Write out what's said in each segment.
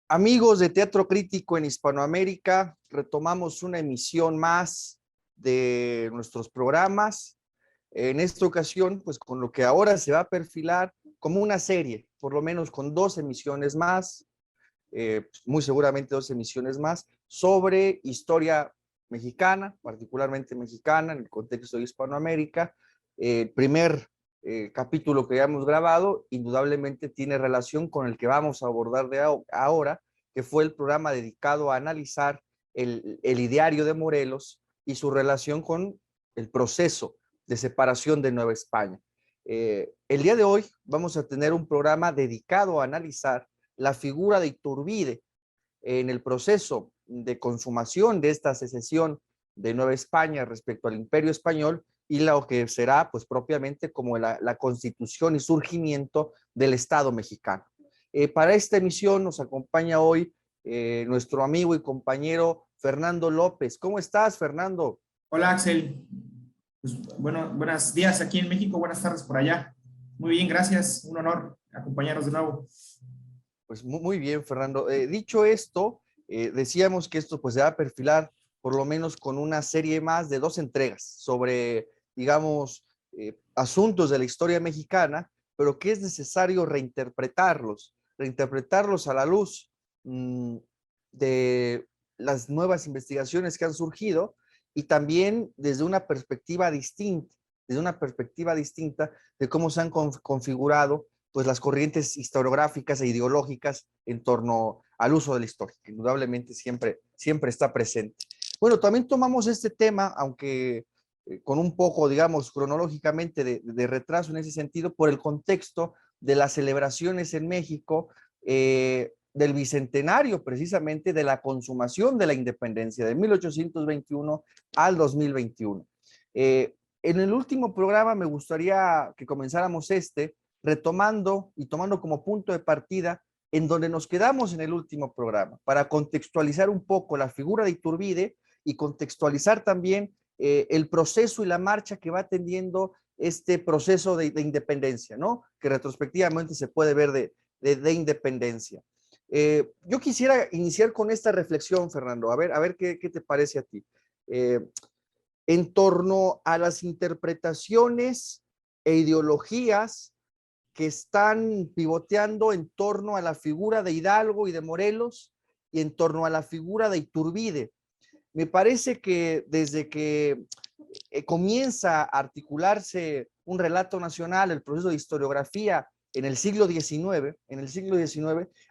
Amigos de Teatro Crítico en Hispanoamérica, retomamos una emisión más de nuestros programas. En esta ocasión, pues con lo que ahora se va a perfilar como una serie, por lo menos con 2 emisiones más, muy seguramente 2 emisiones más, sobre historia mexicana, particularmente mexicana, en el contexto de Hispanoamérica. El primer capítulo que ya hemos grabado, indudablemente tiene relación con el que vamos a abordar de ahora, que fue el programa dedicado a analizar el ideario de Morelos y su relación con el proceso de separación de Nueva España. El día de hoy vamos a tener un programa dedicado a analizar la figura de Iturbide en el proceso de consumación de esta secesión de Nueva España respecto al Imperio Español y lo que será pues propiamente como la constitución y surgimiento del Estado mexicano. Para esta emisión nos acompaña hoy nuestro amigo y compañero Fernando López. ¿Cómo estás, Fernando? Hola, Axel. Pues, buenos días aquí en México, buenas tardes por allá. Muy bien, gracias. Un honor acompañarnos de nuevo. Pues muy bien, Fernando. Dicho esto, decíamos que esto pues se va a perfilar por lo menos con una serie más de 2 entregas sobre, digamos, asuntos de la historia mexicana, pero que es necesario reinterpretarlos a la luz de las nuevas investigaciones que han surgido y también desde una perspectiva distinta de cómo se han configurado pues las corrientes historiográficas e ideológicas en torno al uso de la historia, que indudablemente siempre está presente. Bueno, también tomamos este tema, aunque con un poco, digamos, cronológicamente de retraso en ese sentido, por el contexto de las celebraciones en México del bicentenario precisamente de la consumación de la independencia de 1821 al 2021. En el último programa me gustaría que comenzáramos retomando y tomando como punto de partida en donde nos quedamos en el último programa, para contextualizar un poco la figura de Iturbide y contextualizar también el proceso y la marcha que va teniendo este proceso de independencia, ¿no? Que retrospectivamente se puede ver de independencia. Yo quisiera iniciar con esta reflexión, Fernando, a ver qué te parece a ti. En torno a las interpretaciones e ideologías que están pivoteando en torno a la figura de Hidalgo y de Morelos y en torno a la figura de Iturbide. Me parece que desde que comienza a articularse un relato nacional, el proceso de historiografía en el siglo XIX,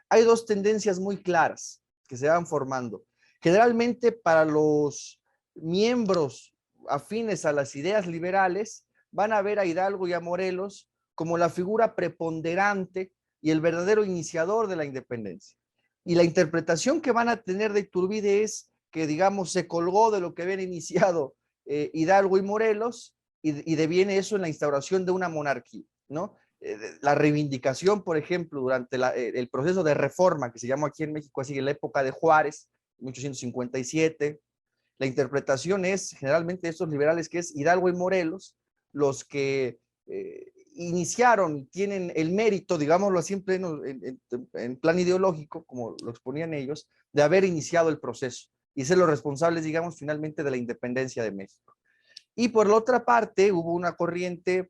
hay 2 tendencias muy claras que se van formando. Generalmente para los miembros afines a las ideas liberales, van a ver a Hidalgo y a Morelos como la figura preponderante y el verdadero iniciador de la independencia. Y la interpretación que van a tener de Iturbide es que, digamos, se colgó de lo que habían iniciado Hidalgo y Morelos y deviene eso en la instauración de una monarquía, ¿no? La reivindicación, por ejemplo, durante el proceso de reforma que se llamó aquí en México así en la época de Juárez, 1857, la interpretación es generalmente de estos liberales que es Hidalgo y Morelos los que iniciaron, tienen el mérito, digámoslo así en plan ideológico, como lo exponían ellos, de haber iniciado el proceso y ser los responsables, digamos, finalmente de la independencia de México. Y por la otra parte, hubo una corriente,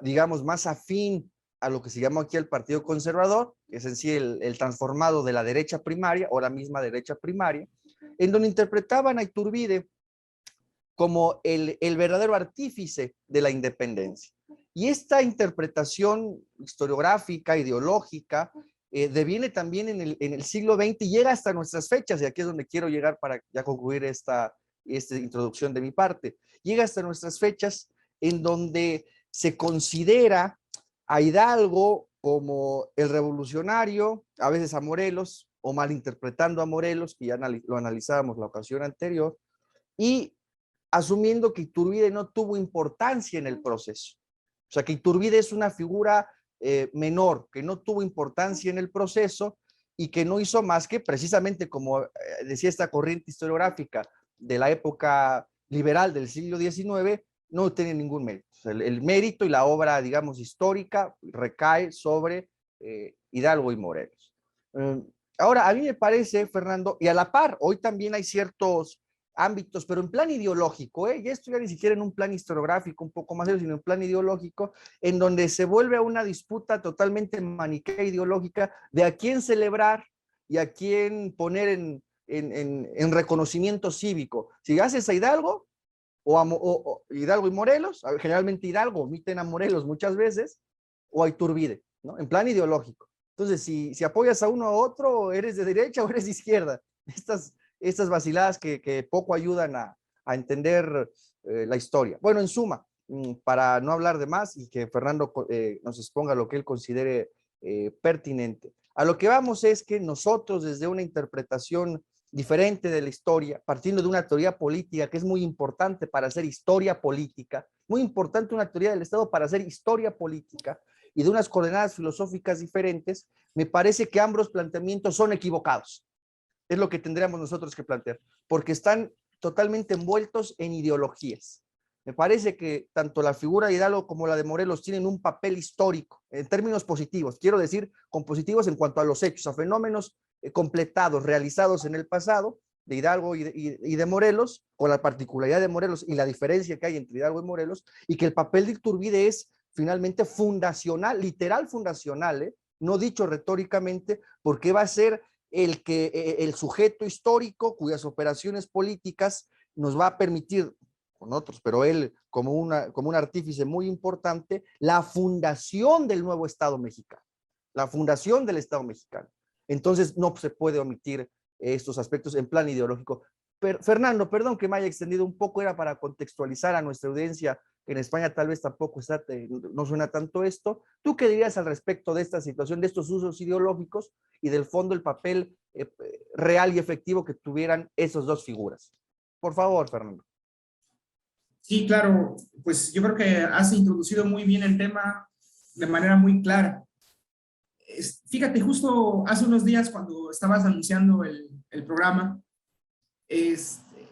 digamos, más afín a lo que se llamó aquí el Partido Conservador, que es en sí el transformado de la derecha primaria o la misma derecha primaria, en donde interpretaban a Iturbide como el verdadero artífice de la independencia. Y esta interpretación historiográfica, ideológica, deviene también en el siglo XX y llega hasta nuestras fechas, y aquí es donde quiero llegar para ya concluir esta introducción de mi parte. Llega hasta nuestras fechas en donde se considera a Hidalgo como el revolucionario, a veces a Morelos, o malinterpretando a Morelos, que ya lo analizábamos la ocasión anterior, y asumiendo que Iturbide no tuvo importancia en el proceso. O sea, que Iturbide es una figura menor, que no tuvo importancia en el proceso y que no hizo más que, precisamente como decía esta corriente historiográfica de la época liberal del siglo XIX, no tiene ningún mérito. O sea, el mérito y la obra, digamos, histórica recae sobre Hidalgo y Morelos. Ahora, a mí me parece, Fernando, y a la par, hoy también hay ciertos ámbitos, pero en plan ideológico, ya esto ya ni siquiera en un plan historiográfico un poco más serio, sino en plan ideológico, en donde se vuelve a una disputa totalmente maniquea ideológica de a quién celebrar y a quién poner en reconocimiento cívico. Si haces a Hidalgo o Hidalgo y Morelos, generalmente Hidalgo, omiten a Morelos muchas veces, o a Iturbide, ¿no? En plan ideológico. Entonces, si apoyas a uno a otro, eres de derecha o eres de izquierda. Estas vaciladas que poco ayudan a entender la historia. Bueno, en suma, para no hablar de más y que Fernando nos exponga lo que él considere pertinente. A lo que vamos es que nosotros, desde una interpretación diferente de la historia, partiendo de una teoría política que es muy importante para hacer historia política, muy importante una teoría del Estado para hacer historia política, y de unas coordenadas filosóficas diferentes, me parece que ambos planteamientos son equivocados. Es lo que tendríamos nosotros que plantear, porque están totalmente envueltos en ideologías. Me parece que tanto la figura de Hidalgo como la de Morelos tienen un papel histórico, en términos positivos, quiero decir, con positivos en cuanto a los hechos, a fenómenos completados, realizados en el pasado, de Hidalgo y de Morelos, con la particularidad de Morelos y la diferencia que hay entre Hidalgo y Morelos, y que el papel de Iturbide es finalmente fundacional, literal fundacional, no dicho retóricamente, porque va a ser el sujeto histórico cuyas operaciones políticas nos va a permitir, con otros, pero él como un artífice muy importante, la fundación del nuevo Estado mexicano, la fundación del Estado mexicano. Entonces no se puede omitir estos aspectos en plan ideológico. Fernando, perdón que me haya extendido un poco, era para contextualizar a nuestra audiencia, que en España tal vez tampoco no suena tanto esto. ¿Tú qué dirías al respecto de esta situación, de estos usos ideológicos y del fondo el papel real y efectivo que tuvieran esas dos figuras? Por favor, Fernando. Sí, claro, pues yo creo que has introducido muy bien el tema de manera muy clara. Fíjate, justo hace unos días cuando estabas anunciando el programa,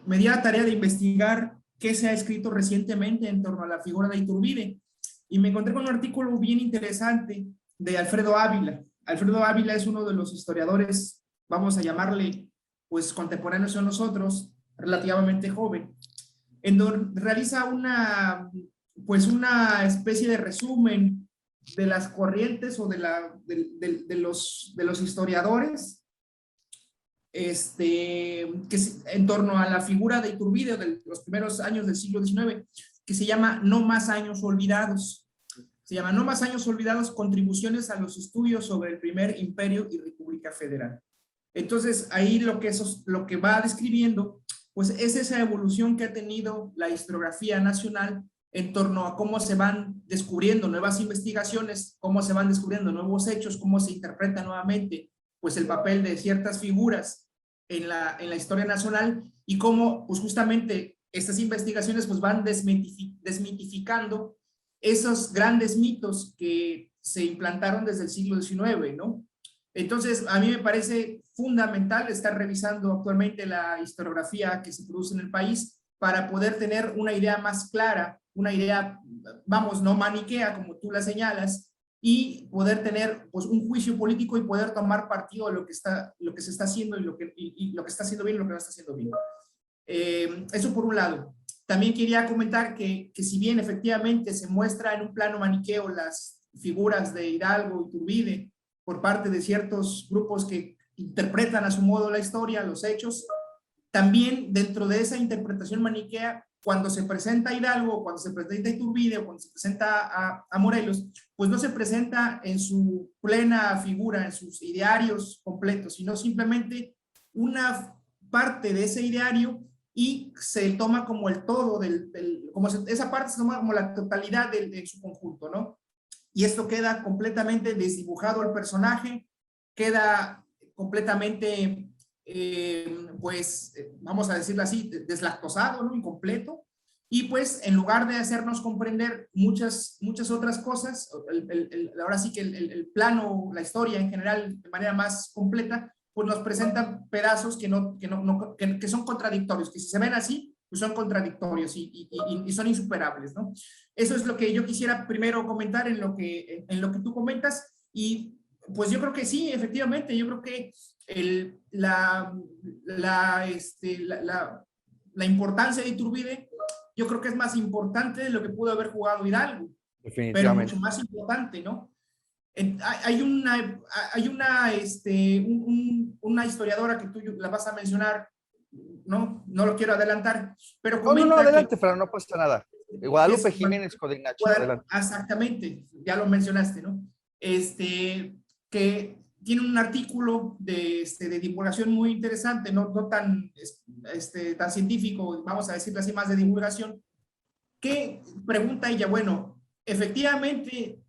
me di la tarea de investigar qué se ha escrito recientemente en torno a la figura de Iturbide y me encontré con un artículo bien interesante de Alfredo Ávila. Alfredo Ávila es uno de los historiadores, vamos a llamarle, pues contemporáneos a nosotros, relativamente joven, en donde realiza pues una especie de resumen de las corrientes o de los historiadores en torno a la figura de Iturbide de los primeros años del siglo XIX, que se llama No más años olvidados. Se llama No más años olvidados, contribuciones a los estudios sobre el primer imperio y república federal. Entonces, ahí lo que va describiendo, pues es esa evolución que ha tenido la historiografía nacional en torno a cómo se van descubriendo nuevas investigaciones, cómo se van descubriendo nuevos hechos, cómo se interpreta nuevamente pues el papel de ciertas figuras en la historia nacional y cómo pues justamente estas investigaciones pues van desmitificando esos grandes mitos que se implantaron desde el siglo XIX, ¿no? Entonces, a mí me parece fundamental estar revisando actualmente la historiografía que se produce en el país para poder tener una idea más clara, una idea, vamos, no maniquea como tú la señalas, y poder tener pues un juicio político y poder tomar partido de lo que se está haciendo y lo que está haciendo bien y lo que no está haciendo bien. Eso por un lado. También quería comentar que si bien efectivamente se muestra en un plano maniqueo las figuras de Hidalgo y Iturbide por parte de ciertos grupos que interpretan a su modo la historia, los hechos, también dentro de esa interpretación maniquea, cuando se presenta Hidalgo, cuando se presenta Iturbide, o cuando se presenta a Morelos, pues no se presenta en su plena figura, en sus idearios completos, sino simplemente una parte de ese ideario y se toma como el todo, esa parte se toma como la totalidad de su conjunto, ¿no? Y esto queda completamente desdibujado el personaje, queda completamente vamos a decirlo así, deslactosado, ¿no? Incompleto, y pues en lugar de hacernos comprender muchas otras cosas, ahora sí que el plano, la historia en general de manera más completa, pues nos presentan pedazos que son contradictorios, que si se ven así, pues son contradictorios y son insuperables, ¿no? Eso es lo que yo quisiera primero comentar en lo que tú comentas, y Pues yo creo que sí, efectivamente. Yo creo que la importancia de Iturbide, yo creo que es más importante de lo que pudo haber jugado Hidalgo, pero mucho Definitivamente. más importante, ¿no? Hay una historiadora que tú la vas a mencionar, no lo quiero adelantar, pero No, no, no, comenta que adelante, Fran, no pasa nada. que Guadalupe es, Jiménez Codinachi, adelante. exactamente, ya lo mencionaste, ¿no? Que tiene un artículo de divulgación muy interesante, no tan, tan científico, vamos a decirlo así, más de divulgación, que pregunta ella, bueno, efectivamente,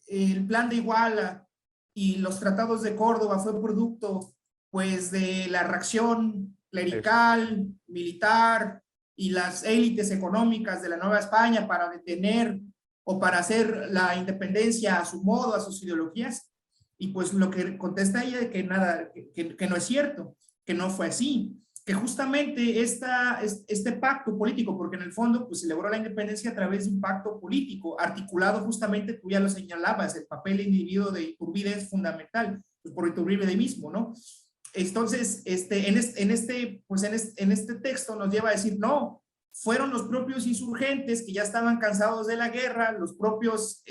el plan de Iguala y los tratados de Córdoba fue producto, pues, de la reacción Eso. clerical, militar y las élites económicas de la Nueva España para detener o para hacer la independencia a su modo, a sus ideologías. Y pues lo que contesta ella es que nada, que no es cierto, que no fue así, que justamente este pacto político, porque en el fondo pues se logró la independencia a través de un pacto político, articulado justamente, tú ya lo señalabas, el papel del individuo de Iturbide es fundamental, pues por Iturbide mismo, ¿no? Entonces, en este texto nos lleva a decir, no, fueron los propios insurgentes que ya estaban cansados de la guerra, los propios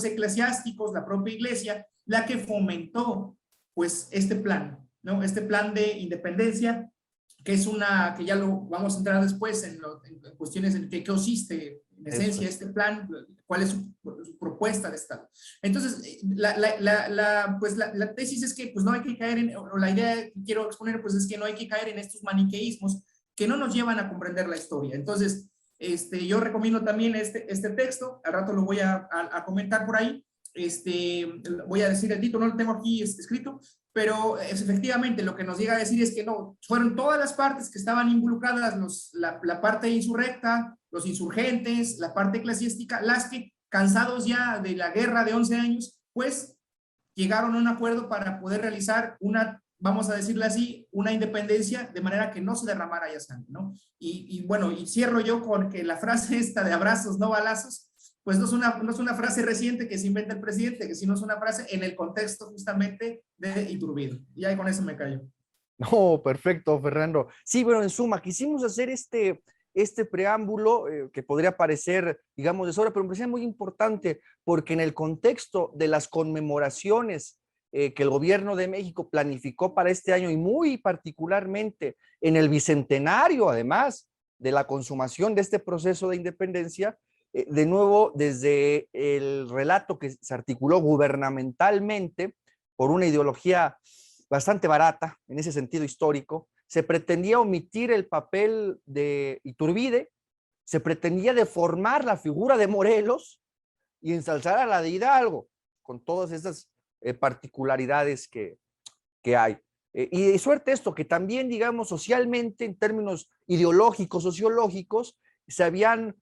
eclesiásticos, la propia iglesia, la que fomentó pues este plan, ¿no? Este plan de independencia, que es que ya lo vamos a entrar después en cuestiones en qué consiste en Eso esencia es. este plan, cuál es su propuesta de Estado. Entonces, pues la tesis es que pues no hay que caer o la idea que quiero exponer pues es que no hay que caer en estos maniqueísmos que no nos llevan a comprender la historia. Entonces, yo recomiendo también este texto, al rato lo voy a comentar por ahí, voy a decir el título, no lo tengo aquí escrito, pero efectivamente lo que nos llega a decir es que no, fueron todas las partes que estaban involucradas, la parte insurrecta, los insurgentes, la parte eclesiástica, las que, cansados ya de la guerra de 11 años, pues llegaron a un acuerdo para poder realizar vamos a decirle así, una independencia de manera que no se derramara ya sangre, ¿no? Bueno, y cierro yo con que la frase esta de abrazos, no balazos, pues no es una frase reciente que se inventa el presidente, que sino es una frase en el contexto justamente de Iturbide. Y ahí con eso me callo. No, perfecto, Fernando. Sí, bueno, en suma, quisimos hacer este preámbulo que podría parecer, digamos, de sobra, pero me parece muy importante porque en el contexto de las conmemoraciones que el gobierno de México planificó para este año y muy particularmente en el bicentenario, además de la consumación de este proceso de independencia, de nuevo, desde el relato que se articuló gubernamentalmente por una ideología bastante barata en ese sentido histórico, se pretendía omitir el papel de Iturbide, se pretendía deformar la figura de Morelos y ensalzar a la de Hidalgo, con todas esas particularidades que hay. Y de suerte esto, que también, digamos, socialmente, en términos ideológicos, sociológicos, se habían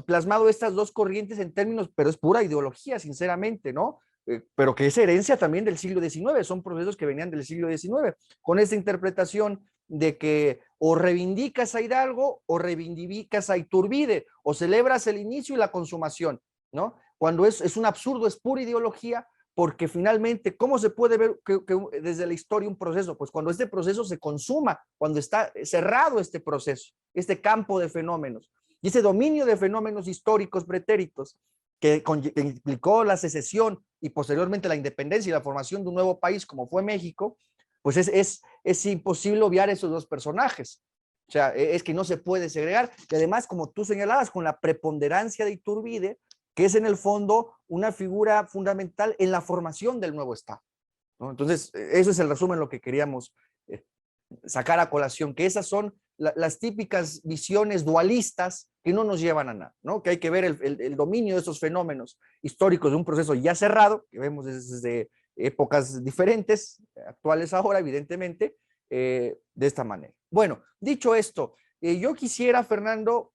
plasmado estas dos corrientes en términos, pero es pura ideología, sinceramente, ¿no? Pero que es herencia también del siglo XIX, son procesos que venían del siglo XIX, con esta interpretación de que o reivindicas a Hidalgo o reivindicas a Iturbide, o celebras el inicio y la consumación, ¿no? Cuando es un absurdo, es pura ideología, porque finalmente, ¿cómo se puede ver que desde la historia un proceso? Pues cuando este proceso se consuma, cuando está cerrado este proceso, este campo de fenómenos, y ese dominio de fenómenos históricos pretéritos que implicó la secesión y posteriormente la independencia y la formación de un nuevo país como fue México, pues es imposible obviar esos dos personajes. O sea, es que no se puede segregar. Y además, como tú señalabas, con la preponderancia de Iturbide, que es en el fondo una figura fundamental en la formación del nuevo Estado, ¿no? Entonces, eso es el resumen, lo que queríamos sacar a colación, que esas son las típicas visiones dualistas que no nos llevan a nada, ¿no? Que hay que ver el dominio de esos fenómenos históricos de un proceso ya cerrado, que vemos desde épocas diferentes, actuales ahora, evidentemente, de esta manera. Bueno, dicho esto, yo quisiera, Fernando,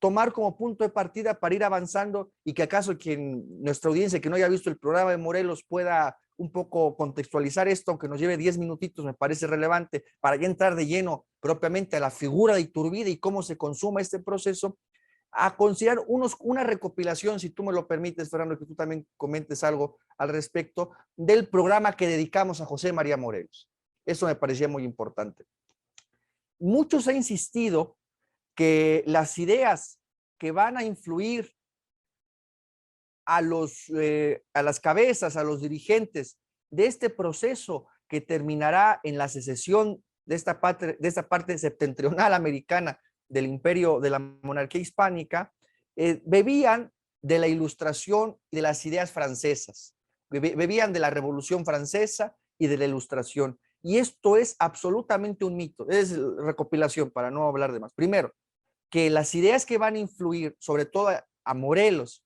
tomar como punto de partida para ir avanzando y que acaso nuestra audiencia que no haya visto el programa de Morelos pueda un poco contextualizar esto, aunque nos lleve 10 minutitos, me parece relevante para ya entrar de lleno propiamente a la figura de Iturbide y cómo se consuma este proceso. a considerar una recopilación, si tú me lo permites, Fernando, que tú también comentes algo al respecto del programa que dedicamos a José María Morelos. Eso me parecía muy importante. Muchos han insistido que las ideas que van a influir a las cabezas, a los dirigentes de este proceso que terminará en la secesión de esta parte septentrional americana del imperio, de la monarquía hispánica, bebían de la Ilustración y de las ideas francesas, bebían de la Revolución Francesa y de la Ilustración. Y esto es absolutamente un mito, es recopilación para no hablar de más. Primero, que las ideas que van a influir, sobre todo a Morelos,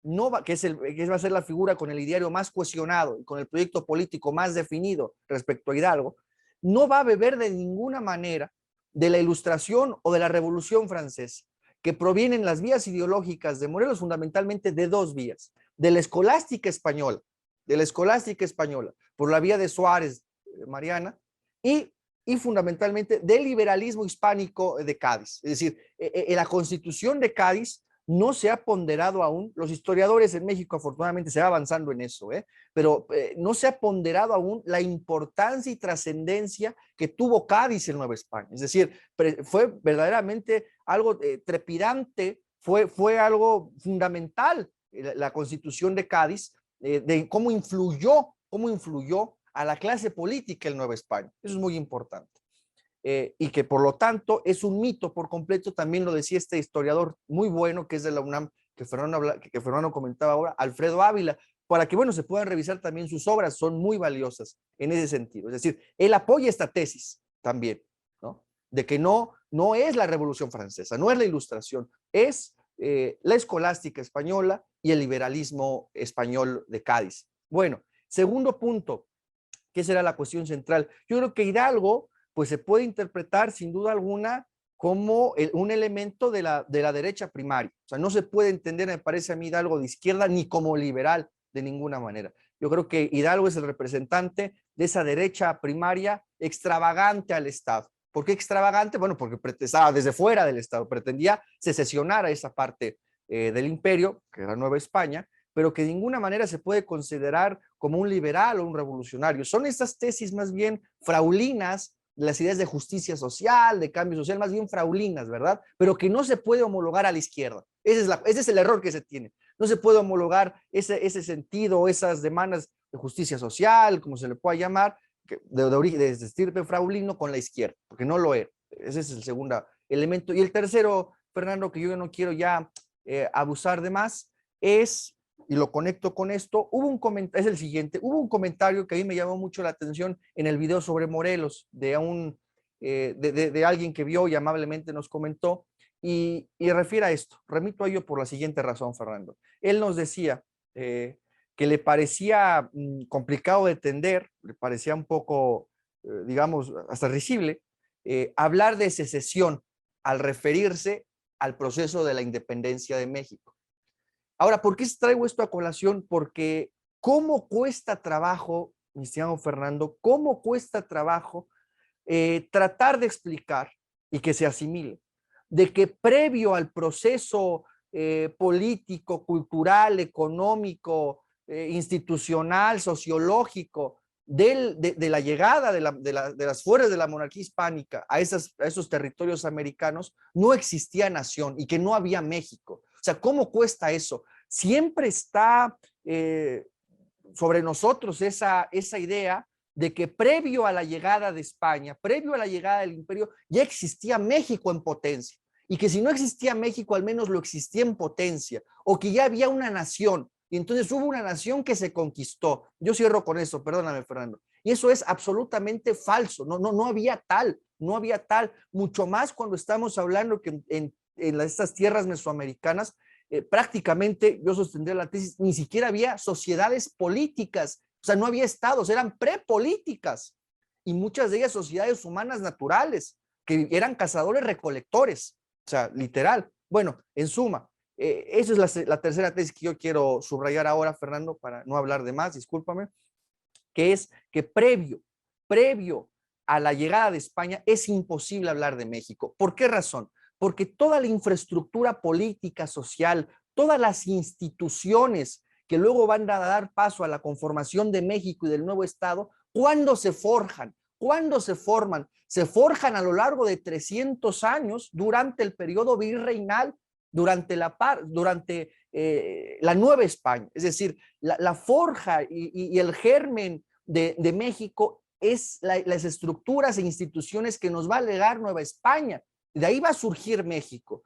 que va a ser la figura con el ideario más cohesionado y con el proyecto político más definido respecto a Hidalgo, no va a beber de ninguna manera de la Ilustración o de la Revolución Francesa, que provienen las vías ideológicas de Morelos fundamentalmente de dos vías: de la escolástica española, por la vía de Suárez, Mariana, y fundamentalmente del liberalismo hispánico de Cádiz. Es decir, la Constitución de Cádiz no se ha ponderado aún, los historiadores en México afortunadamente se va avanzando en eso, pero no se ha ponderado aún la importancia y trascendencia que tuvo Cádiz en Nueva España. Es decir, fue verdaderamente algo trepidante, fue algo fundamental la Constitución de Cádiz, de cómo influyó a la clase política en Nueva España. Eso es muy importante. Y que por lo tanto es un mito por completo, también lo decía este historiador muy bueno que es de la UNAM, que Fernando comentaba ahora, Alfredo Ávila, para que, bueno, se puedan revisar también sus obras, son muy valiosas en ese sentido. Es decir, él apoya esta tesis también, ¿no? De que no es la Revolución Francesa, no es la Ilustración, es la escolástica española y el liberalismo español de Cádiz. Bueno, segundo punto, ¿qué será la cuestión central? Yo creo que Hidalgo pues se puede interpretar sin duda alguna como un elemento de la derecha primaria. O sea, no se puede entender, me parece a mí, Hidalgo de izquierda ni como liberal de ninguna manera. Yo creo que Hidalgo es el representante de esa derecha primaria extravagante al Estado. ¿Por qué extravagante? Bueno, porque estaba desde fuera del Estado, pretendía secesionar a esa parte del imperio, que era Nueva España, pero que de ninguna manera se puede considerar como un liberal o un revolucionario. Son estas tesis más bien fraulinas, las ideas de justicia social, de cambio social, más bien fraulinas, ¿verdad? Pero que no se puede homologar a la izquierda. Ese es el error que se tiene. No se puede homologar ese sentido, esas demandas de justicia social, como se le pueda llamar, de origen, de estirpe fraulino con la izquierda, porque no lo es. Ese es el segundo elemento. Y el tercero, Fernando, que yo no quiero ya abusar de más, es, y lo conecto con esto, es el siguiente, hubo un comentario que a mí me llamó mucho la atención en el video sobre Morelos, de alguien que vio y amablemente nos comentó, y refiere a esto, remito a ello por la siguiente razón, Fernando. Él nos decía que le parecía complicado de entender, le parecía un poco, digamos, hasta risible, hablar de secesión al referirse al proceso de la independencia de México. Ahora, ¿por qué traigo esto a colación? Porque cómo cuesta trabajo, mi estimado Fernando, cómo cuesta trabajo tratar de explicar y que se asimile de que previo al proceso político, cultural, económico, institucional, sociológico de la llegada de las fuerzas de la monarquía hispánica a esos territorios americanos, no existía nación y que no había México. O sea, ¿cómo cuesta eso? Siempre está sobre nosotros esa idea de que previo a la llegada de España, previo a la llegada del imperio, ya existía México en potencia. Y que si no existía México, al menos lo existía en potencia. O que ya había una nación. Y entonces hubo una nación que se conquistó. Yo cierro con eso, perdóname, Fernando. Y eso es absolutamente falso. No había tal, no había tal. Mucho más cuando estamos hablando que en estas tierras mesoamericanas, prácticamente, yo sostendría la tesis, ni siquiera había sociedades políticas. O sea, no había estados, eran prepolíticas. Y muchas de ellas sociedades humanas naturales, que eran cazadores recolectores. O sea, literal. Bueno, en suma, esa es la tercera tesis que yo quiero subrayar ahora, Fernando, para no hablar de más, discúlpame, que es que previo a la llegada de España es imposible hablar de México. ¿Por qué razón? porque toda la infraestructura política, social, todas las instituciones que luego van a dar paso a la conformación de México y del nuevo Estado, ¿cuándo se forjan? ¿Cuándo se forman? Se forjan a lo largo de 300 años durante el periodo virreinal, durante la Nueva España. Es decir, la forja y el germen de México es las estructuras e instituciones que nos va a legar Nueva España. De ahí va a surgir México.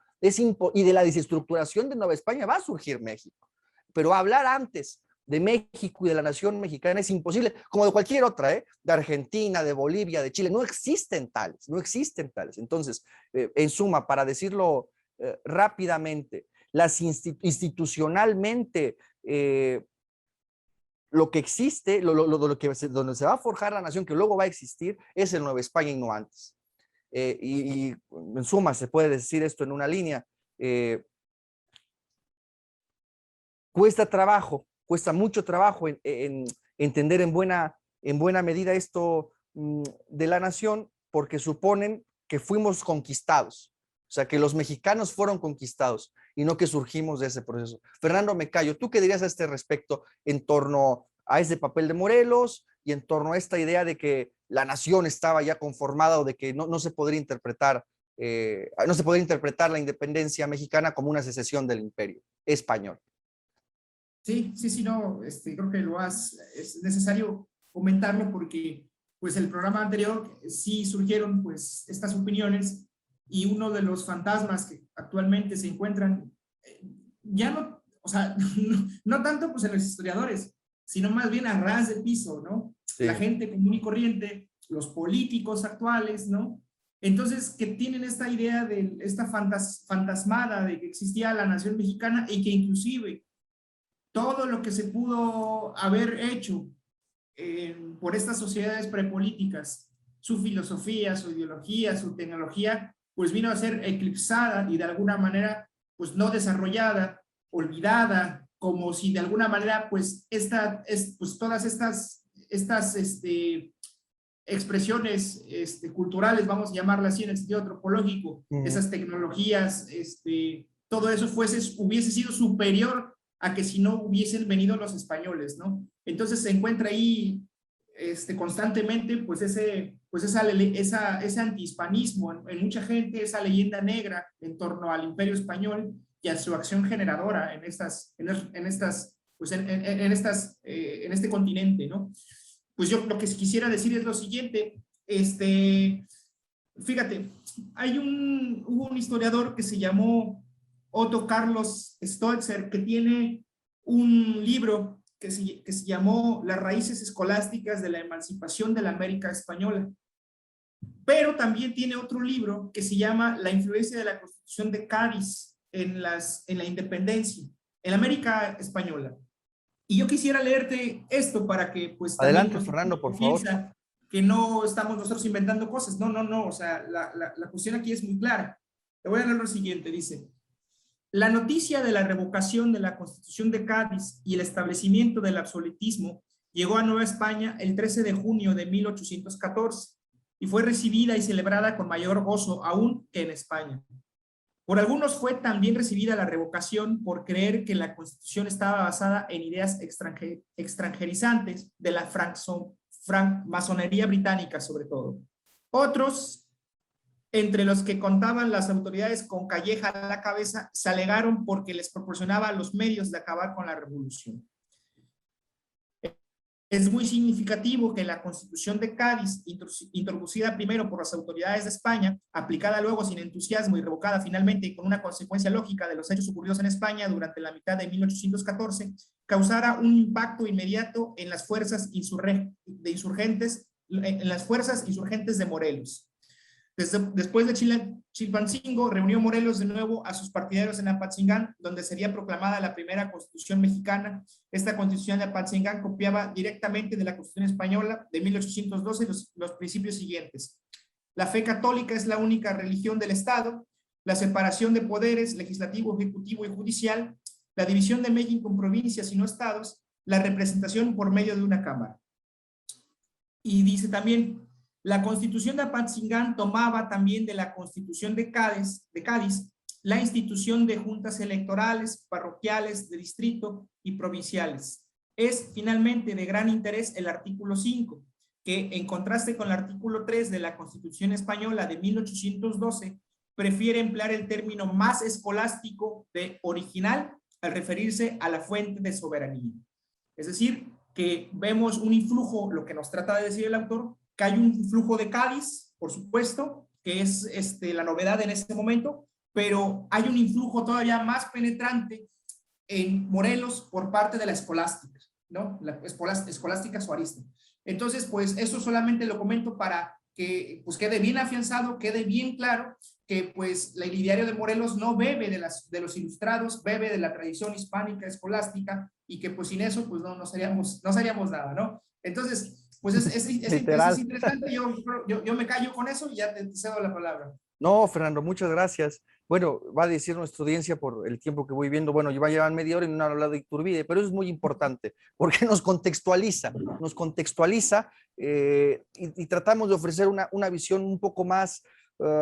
Y de la desestructuración de Nueva España va a surgir México. Pero hablar antes de México y de la nación mexicana es imposible, como de cualquier otra, de Argentina, de Bolivia, de Chile, no existen tales, no existen tales. Entonces, en suma, para decirlo rápidamente, institucionalmente, lo que existe, donde se va a forjar la nación que luego va a existir, es el Nueva España y no antes. Y en suma, se puede decir esto en una línea, cuesta mucho trabajo en entender en buena medida esto de la nación, porque suponen que fuimos conquistados, o sea, que los mexicanos fueron conquistados y no que surgimos de ese proceso. Fernando Mecayo, ¿tú qué dirías a este respecto en torno a ese papel de Morelos y en torno a esta idea de que la nación estaba ya conformada o de que no se podría interpretar la independencia mexicana como una secesión del imperio español? Sí, no, creo que es necesario comentarlo porque pues el programa anterior sí surgieron pues estas opiniones y uno de los fantasmas que actualmente se encuentran, ya no, o sea, no tanto pues en los historiadores, sino más bien a ras de piso, ¿no? Sí. La gente común y corriente, los políticos actuales, ¿no? Entonces, que tienen esta idea de esta fantasmada de que existía la nación mexicana y que inclusive todo lo que se pudo haber hecho por estas sociedades prepolíticas, su filosofía, su ideología, su tecnología, pues vino a ser eclipsada y de alguna manera, pues no desarrollada, olvidada, como si de alguna manera, pues, pues todas estas expresiones culturales, vamos a llamarlas así en el sentido antropológico, esas tecnologías, todo eso hubiese sido superior a que si no hubiesen venido los españoles, ¿no? Entonces se encuentra ahí constantemente pues ese antihispanismo en mucha gente, esa leyenda negra en torno al imperio español y a su acción generadora en este continente, ¿no? Pues yo lo que quisiera decir es lo siguiente, fíjate, hubo un historiador que se llamó Otto Carlos Stolzer, que tiene un libro que se llamó Las raíces escolásticas de la emancipación de la América española. Pero también tiene otro libro que se llama La influencia de la Constitución de Cádiz en la independencia, en la América española. Y yo quisiera leerte esto para que pues... Adelante, Fernando, por favor. Que no estamos nosotros inventando cosas. No, o sea, la cuestión aquí es muy clara. Te voy a leer lo siguiente, dice: la noticia de la revocación de la Constitución de Cádiz y el establecimiento del absolutismo llegó a Nueva España el 13 de junio de 1814 y fue recibida y celebrada con mayor gozo aún que en España. Por algunos fue también recibida la revocación por creer que la Constitución estaba basada en ideas extranjerizantes de la francmasonería británica sobre todo. Otros, entre los que contaban las autoridades con Calleja a la cabeza, se alegaron porque les proporcionaba los medios de acabar con la revolución. Es muy significativo que la Constitución de Cádiz, introducida primero por las autoridades de España, aplicada luego sin entusiasmo y revocada finalmente con una consecuencia lógica de los hechos ocurridos en España durante la mitad de 1814, causara un impacto inmediato en las fuerzas insurgentes de Morelos. Después de Chilpancingo, reunió Morelos de nuevo a sus partidarios en Apatzingán, donde sería proclamada la primera Constitución mexicana. Esta Constitución de Apatzingán copiaba directamente de la Constitución española de 1812 los principios siguientes: la fe católica es la única religión del Estado, la separación de poderes, legislativo, ejecutivo y judicial, la división de México en provincias y no estados, la representación por medio de una cámara. Y dice también: La Constitución de Apatzingán tomaba también de la Constitución de Cádiz la institución de juntas electorales, parroquiales, de distrito y provinciales. Es finalmente de gran interés el artículo 5, que en contraste con el artículo 3 de la Constitución Española de 1812, prefiere emplear el término más escolástico de original al referirse a la fuente de soberanía. Es decir, que vemos un influjo, lo que nos trata de decir el autor, que hay un flujo de Cádiz, por supuesto, que es la novedad en este momento, pero hay un influjo todavía más penetrante en Morelos por parte de la escolástica, ¿no? La escolástica suarista. Entonces, pues eso solamente lo comento para que pues quede bien afianzado, quede bien claro que pues el ideario de Morelos no bebe de los ilustrados, bebe de la tradición hispánica escolástica y que pues sin eso pues no seríamos nada, ¿no? Entonces, pues es interesante, yo me callo con eso y ya te cedo la palabra. No, Fernando, muchas gracias. Bueno, va a decir nuestra audiencia por el tiempo que voy viendo, bueno, ya llevan media hora y no han hablado de Iturbide, pero eso es muy importante porque nos contextualiza y tratamos de ofrecer una visión un poco más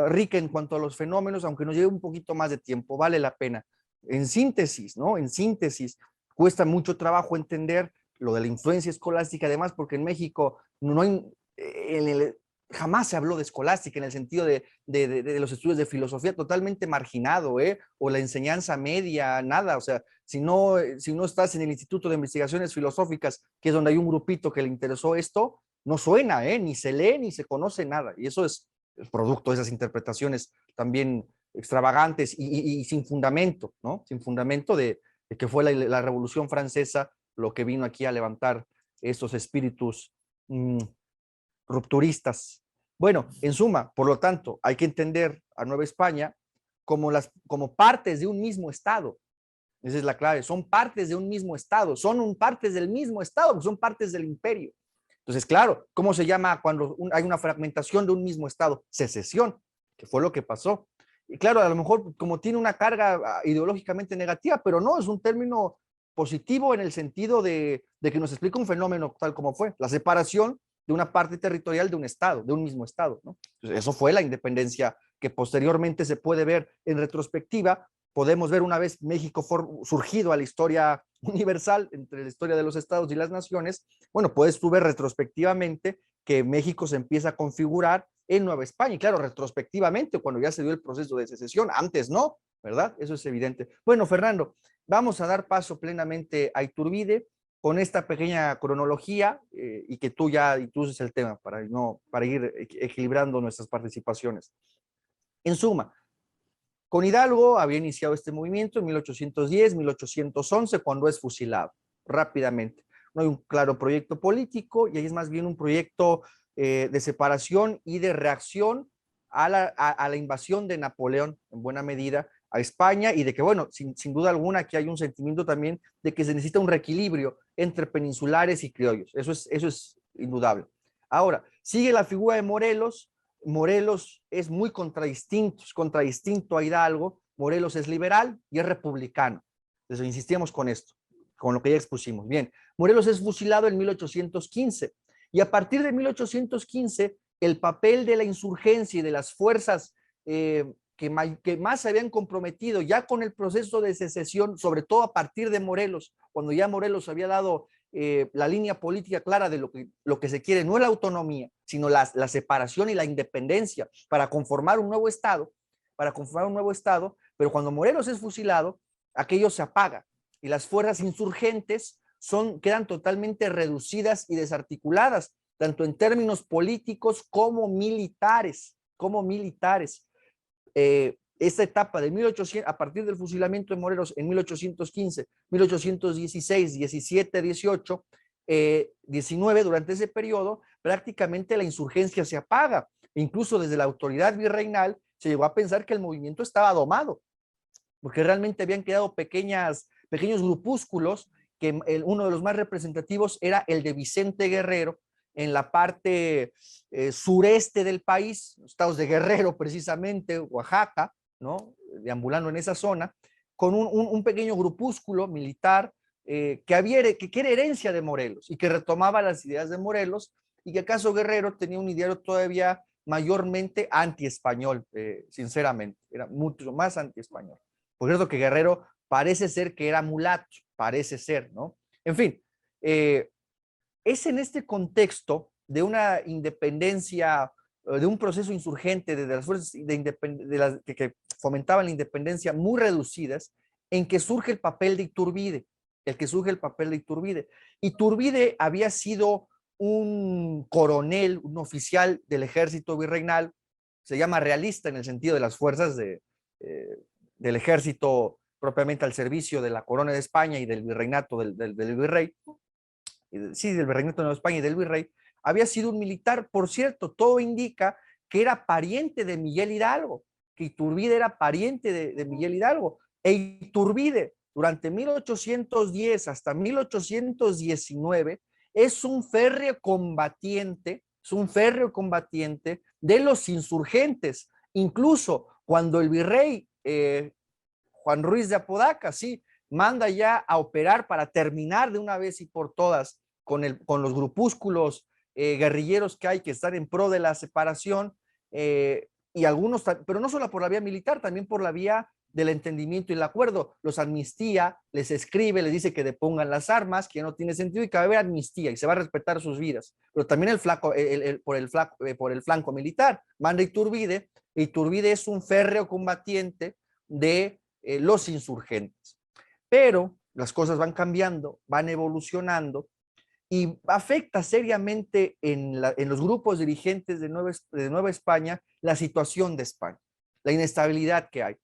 rica en cuanto a los fenómenos, aunque nos lleve un poquito más de tiempo, vale la pena. En síntesis, ¿no? En síntesis, cuesta mucho trabajo entender lo de la influencia escolástica, además, porque en México no hay, jamás se habló de escolástica en el sentido de los estudios de filosofía, totalmente marginado, o la enseñanza media, nada. O sea, si no estás en el Instituto de Investigaciones Filosóficas, que es donde hay un grupito que le interesó esto, no suena, ni se lee, ni se conoce nada. Y eso es el producto de esas interpretaciones también extravagantes y sin fundamento, ¿no? Sin fundamento de que fue la Revolución Francesa lo que vino aquí a levantar estos espíritus rupturistas. Bueno, en suma, por lo tanto, hay que entender a Nueva España como partes de un mismo Estado. Esa es la clave, son partes de un mismo Estado, partes del mismo Estado, son partes del imperio. Entonces, claro, ¿cómo se llama cuando hay una fragmentación de un mismo Estado? Secesión, que fue lo que pasó. Y claro, a lo mejor como tiene una carga ideológicamente negativa, pero no, es un término positivo en el sentido de que nos explica un fenómeno tal como fue, la separación de una parte territorial de un Estado, de un mismo Estado, ¿no? Entonces, eso fue la independencia que posteriormente se puede ver en retrospectiva. Podemos ver una vez México surgido a la historia universal, entre la historia de los estados y las naciones, bueno, puedes tú ver retrospectivamente que México se empieza a configurar en Nueva España, y claro, retrospectivamente, cuando ya se dio el proceso de secesión, antes no, ¿verdad? Eso es evidente. Bueno, Fernando, vamos a dar paso plenamente a Iturbide con esta pequeña cronología y que tú ya introduces el tema para ir equilibrando nuestras participaciones. En suma, con Hidalgo había iniciado este movimiento en 1810, 1811, cuando es fusilado rápidamente. No hay un claro proyecto político y ahí es más bien un proyecto de separación y de reacción a la invasión de Napoleón, en buena medida, a España, y de que, bueno, sin duda alguna, aquí hay un sentimiento también de que se necesita un reequilibrio entre peninsulares y criollos. Eso es indudable. Ahora, sigue la figura de Morelos. Morelos es muy contradistinto a Hidalgo. Morelos es liberal y es republicano. Entonces, insistíamos con esto, con lo que ya expusimos. Bien, Morelos es fusilado en 1815 y a partir de 1815 el papel de la insurgencia y de las fuerzas que más se habían comprometido ya con el proceso de secesión, sobre todo a partir de Morelos, cuando ya Morelos había dado la línea política clara de lo que se quiere, no es la autonomía, sino la separación y la independencia para conformar un nuevo Estado, pero cuando Morelos es fusilado, aquello se apaga y las fuerzas insurgentes quedan totalmente reducidas y desarticuladas, tanto en términos políticos como militares. Esta etapa de 1800, a partir del fusilamiento de Morelos en 1815, 1816, 17, 18, 19, durante ese periodo, prácticamente la insurgencia se apaga. Incluso desde la autoridad virreinal se llegó a pensar que el movimiento estaba domado, porque realmente habían quedado pequeños grupúsculos, que uno de los más representativos era el de Vicente Guerrero, en la parte sureste del país, estados de Guerrero precisamente, Oaxaca, ¿no? Deambulando en esa zona, con un pequeño grupúsculo militar que era herencia de Morelos y que retomaba las ideas de Morelos y que acaso Guerrero tenía un ideario todavía mayormente anti-español, sinceramente, era mucho más anti-español. Por cierto que Guerrero parece ser que era mulato, parece ser, ¿no? En fin, es en este contexto de una independencia, de un proceso insurgente de las fuerzas que fomentaban la independencia muy reducidas, en que surge el papel de Iturbide, Iturbide había sido un coronel, un oficial del ejército virreinal, se llama realista en el sentido de las fuerzas del ejército propiamente al servicio de la corona de España y del virreinato del virrey, sí, del virreinato de Nueva España y del virrey, había sido un militar, por cierto, todo indica que era pariente de Miguel Hidalgo, que Iturbide era pariente de Miguel Hidalgo, e Iturbide durante 1810 hasta 1819 es un férreo combatiente de los insurgentes, incluso cuando el virrey Juan Ruiz de Apodaca, sí, manda ya a operar para terminar de una vez y por todas con los grupúsculos guerrilleros que hay que estar en pro de la separación, y algunos, pero no solo por la vía militar, también por la vía del entendimiento y el acuerdo, los amnistía, les escribe, les dice que depongan las armas, que ya no tiene sentido y que va a haber amnistía y se va a respetar sus vidas, pero también por el flanco militar, manda Iturbide es un férreo combatiente de los insurgentes, pero las cosas van cambiando, van evolucionando y afecta seriamente en los grupos dirigentes de Nueva España la situación de España, la inestabilidad que hay.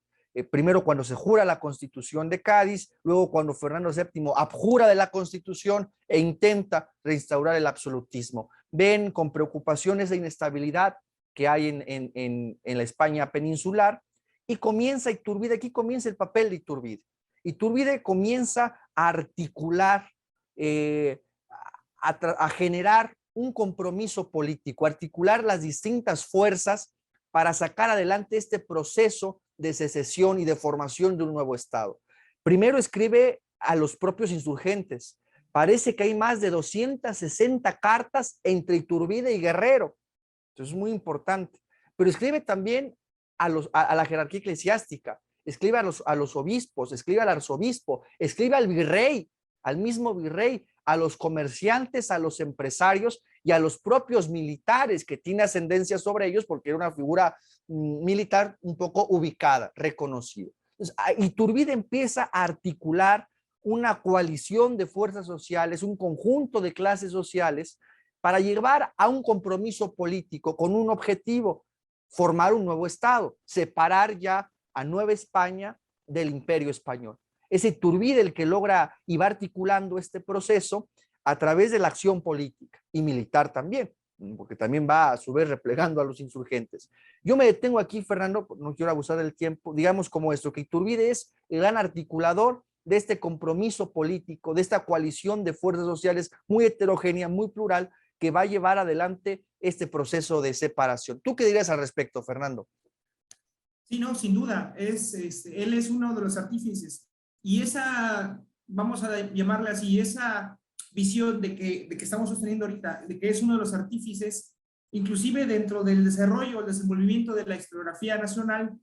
Primero cuando se jura la Constitución de Cádiz, luego cuando Fernando VII abjura de la Constitución e intenta reinstaurar el absolutismo. Ven con preocupación esa inestabilidad que hay en la España peninsular y comienza Iturbide, aquí comienza el papel de Iturbide. Iturbide comienza a articular, a generar un compromiso político, articular las distintas fuerzas para sacar adelante este proceso de secesión y de formación de un nuevo Estado. Primero escribe a los propios insurgentes. Parece que hay más de 260 cartas entre Iturbide y Guerrero. Eso es muy importante. Pero escribe también a la jerarquía eclesiástica, escribe a los obispos, escribe al arzobispo, escribe al virrey, al mismo virrey, a los comerciantes, a los empresarios y a los propios militares que tiene ascendencia sobre ellos porque era una figura militar un poco ubicada, reconocida. Entonces, Iturbide empieza a articular una coalición de fuerzas sociales, un conjunto de clases sociales para llevar a un compromiso político con un objetivo, formar un nuevo Estado, separar ya a Nueva España del Imperio Español. Es Iturbide el que logra y va articulando este proceso a través de la acción política y militar también, porque también va a su vez replegando a los insurgentes. Yo me detengo aquí, Fernando, no quiero abusar del tiempo, digamos como esto, que Iturbide es el gran articulador de este compromiso político, de esta coalición de fuerzas sociales muy heterogénea, muy plural, que va a llevar adelante este proceso de separación. ¿Tú qué dirías al respecto, Fernando? Sí, no, sin duda, él es uno de los artífices. Y esa, vamos a llamarle así, esa visión de que estamos sosteniendo ahorita, de que es uno de los artífices, inclusive dentro del desarrollo, el desenvolvimiento de la historiografía nacional,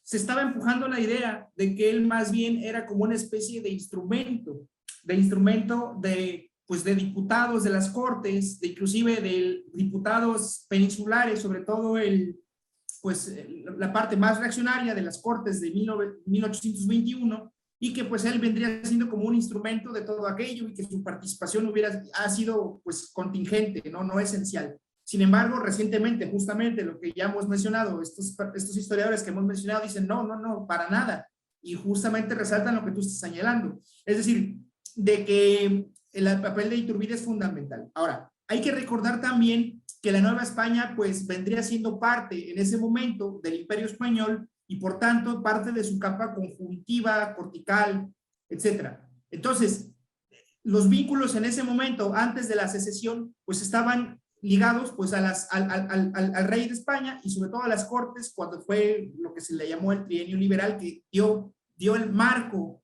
se estaba empujando la idea de que él más bien era como una especie de instrumento pues de diputados de las Cortes, inclusive de diputados peninsulares, sobre todo la parte más reaccionaria de las Cortes de 1821, y que pues él vendría siendo como un instrumento de todo aquello y que su participación ha sido pues contingente, no esencial. Sin embargo, recientemente, justamente lo que ya hemos mencionado, estos historiadores que hemos mencionado dicen no, para nada, y justamente resaltan lo que tú estás señalando, es decir, de que el papel de Iturbide es fundamental. Ahora, hay que recordar también que la Nueva España pues vendría siendo parte en ese momento del Imperio Español y por tanto parte de su capa conjuntiva, cortical, etcétera. Entonces, los vínculos en ese momento, antes de la secesión, pues estaban ligados pues al rey de España y sobre todo a las Cortes, cuando fue lo que se le llamó el trienio liberal, que dio un marco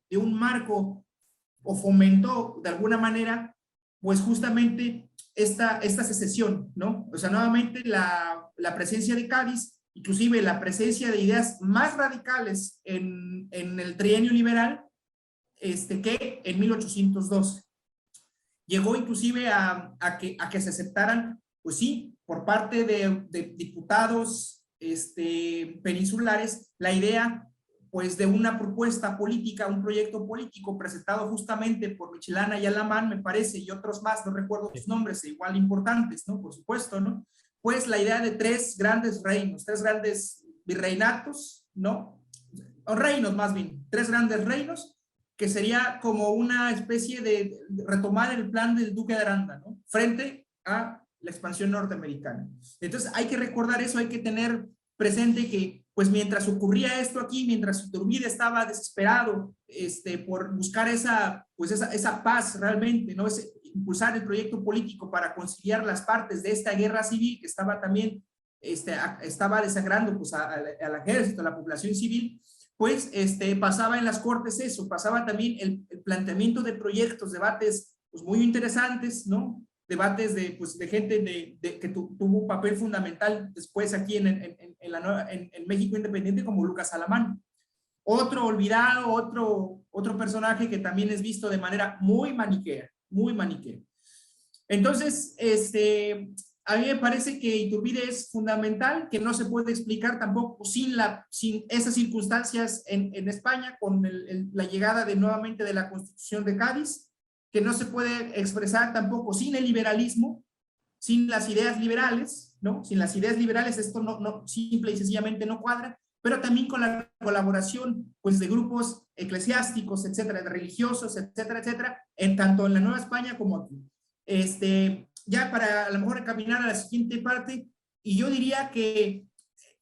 o fomentó de alguna manera pues justamente esta secesión, ¿no? O sea, nuevamente la presencia de Cádiz, inclusive la presencia de ideas más radicales en el trienio liberal, que en 1812. Llegó inclusive a que se aceptaran, pues sí, por parte de diputados peninsulares, la idea pues de una propuesta política, un proyecto político presentado justamente por Michelena y Alamán, me parece, y otros más, no recuerdo sus nombres, igual importantes, ¿no? Por supuesto, ¿no? Pues la idea de tres grandes reinos, tres grandes virreinatos, ¿no? O reinos más bien, tres grandes reinos, que sería como una especie de retomar el plan del Duque de Aranda, ¿no? Frente a la expansión norteamericana. Entonces hay que recordar eso, hay que tener presente que pues mientras ocurría esto aquí, mientras Iturbide estaba desesperado por buscar esa paz realmente, ¿no? Impulsar el proyecto político para conciliar las partes de esta guerra civil que estaba también, estaba desangrando pues al ejército, a la población civil, pues pasaba en las cortes eso, pasaba también el planteamiento de proyectos, debates pues muy interesantes, ¿no? Debates de gente que tuvo un papel fundamental después aquí en México independiente, como Lucas Alamán. Otro olvidado, otro personaje que también es visto de manera muy maniquea, muy maniquea. Entonces, a mí me parece que Iturbide es fundamental, que no se puede explicar tampoco sin esas circunstancias en España, con la llegada nuevamente de la Constitución de Cádiz, que no se puede expresar tampoco sin el liberalismo, sin las ideas liberales, ¿no? Sin las ideas liberales esto no simple y sencillamente no cuadra, pero también con la colaboración pues, de grupos eclesiásticos, etcétera, religiosos, etcétera, tanto en la Nueva España como aquí. Ya para a lo mejor encaminar a la siguiente parte, y yo diría que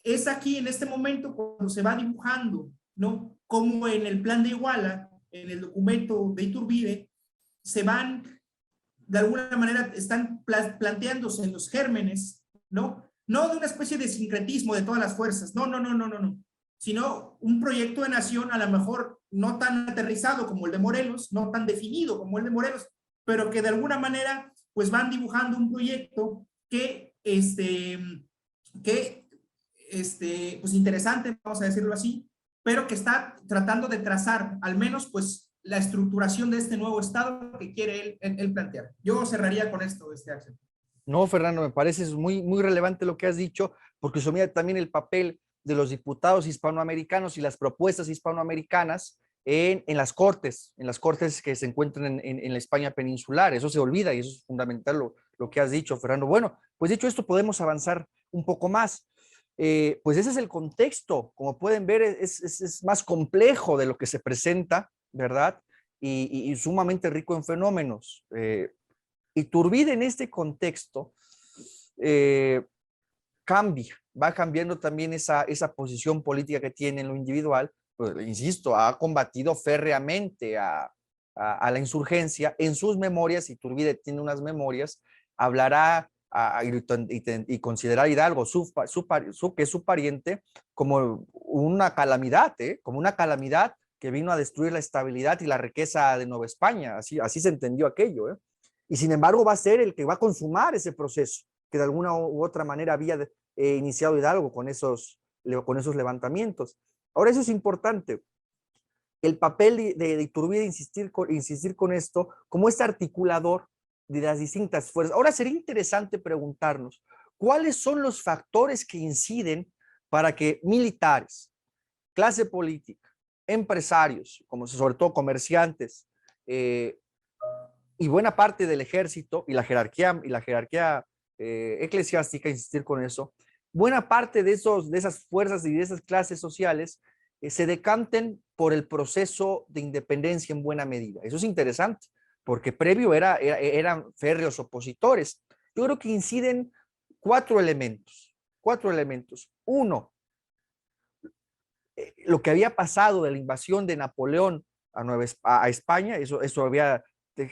es aquí en este momento cuando se va dibujando, ¿no? Como en el plan de Iguala, en el documento de Iturbide, se van, de alguna manera, están planteándose en los gérmenes, ¿no? No de una especie de sincretismo de todas las fuerzas, no, sino un proyecto de nación a lo mejor no tan aterrizado como el de Morelos, no tan definido como el de Morelos, pero que de alguna manera pues van dibujando un proyecto que, pues interesante, vamos a decirlo así, pero que está tratando de trazar al menos pues la estructuración de este nuevo Estado que quiere él plantear. Yo cerraría con esto, Axel. No, Fernando, me parece muy, muy relevante lo que has dicho, porque eso mira también el papel de los diputados hispanoamericanos y las propuestas hispanoamericanas en las cortes que se encuentran en la España peninsular. Eso se olvida y eso es fundamental lo que has dicho, Fernando. Bueno, pues dicho esto, podemos avanzar un poco más. Pues ese es el contexto. Como pueden ver, es más complejo de lo que se presenta, ¿verdad? Y sumamente rico en fenómenos. Iturbide en este contexto va cambiando también esa posición política que tiene en lo individual. Pues, insisto, ha combatido férreamente a la insurgencia. En sus memorias, Iturbide tiene unas memorias, hablará y considerar a Hidalgo, que es su pariente, como una calamidad, como una calamidad que vino a destruir la estabilidad y la riqueza de Nueva España. Así se entendió aquello. Y sin embargo va a ser el que va a consumar ese proceso que de alguna u otra manera había iniciado Hidalgo con esos levantamientos. Ahora, eso es importante. El papel de Iturbide insistir con esto como este articulador de las distintas fuerzas. Ahora sería interesante preguntarnos cuáles son los factores que inciden para que militares, clase política, empresarios, como sobre todo comerciantes, y buena parte del ejército y la jerarquía eclesiástica, insistir con eso, buena parte de esas fuerzas y de esas clases sociales se decanten por el proceso de independencia en buena medida. Eso es interesante, porque previo eran férreos opositores. Yo creo que inciden cuatro elementos. Uno, lo que había pasado de la invasión de Napoleón a España, eso había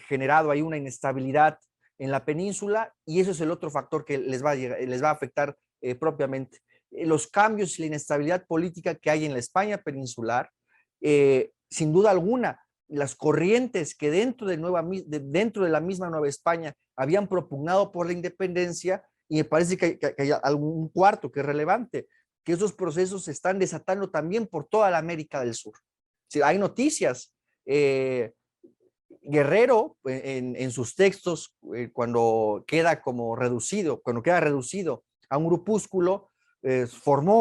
generado ahí una inestabilidad en la península, y eso es el otro factor que les va a afectar propiamente. Los cambios y la inestabilidad política que hay en la España peninsular, sin duda alguna, las corrientes que dentro de la misma Nueva España habían propugnado por la independencia, y me parece que hay algún cuarto que es relevante, que esos procesos se están desatando también por toda la América del Sur. Si hay noticias, Guerrero en sus textos, cuando queda reducido a un grupúsculo,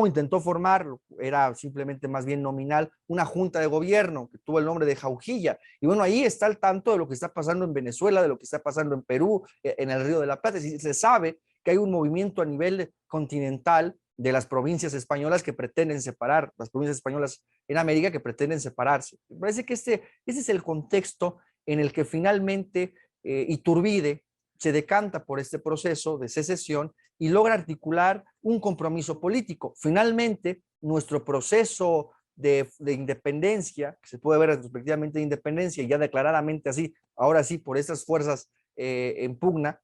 intentó formar, era simplemente más bien nominal, una junta de gobierno que tuvo el nombre de Jaujilla. Y bueno, ahí está al tanto de lo que está pasando en Venezuela, de lo que está pasando en Perú, en el Río de la Plata. Se sabe que hay un movimiento a nivel continental de las provincias españolas que pretenden separar, las provincias españolas en América que pretenden separarse. Me parece que ese es el contexto en el que finalmente Iturbide se decanta por este proceso de secesión y logra articular un compromiso político. Finalmente, nuestro proceso de independencia, que se puede ver retrospectivamente de independencia, y ya declaradamente así, ahora sí, por estas fuerzas en pugna,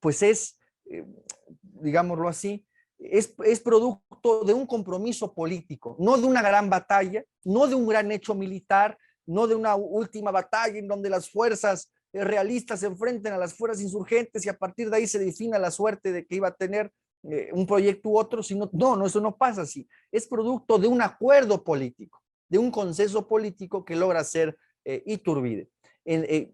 pues digámoslo así, es producto de un compromiso político, no de una gran batalla, no de un gran hecho militar, no de una última batalla en donde las fuerzas realistas se enfrenten a las fuerzas insurgentes y a partir de ahí se defina la suerte de que iba a tener un proyecto u otro, sino, no, eso no pasa así. Es producto de un acuerdo político, de un consenso político que logra ser Iturbide.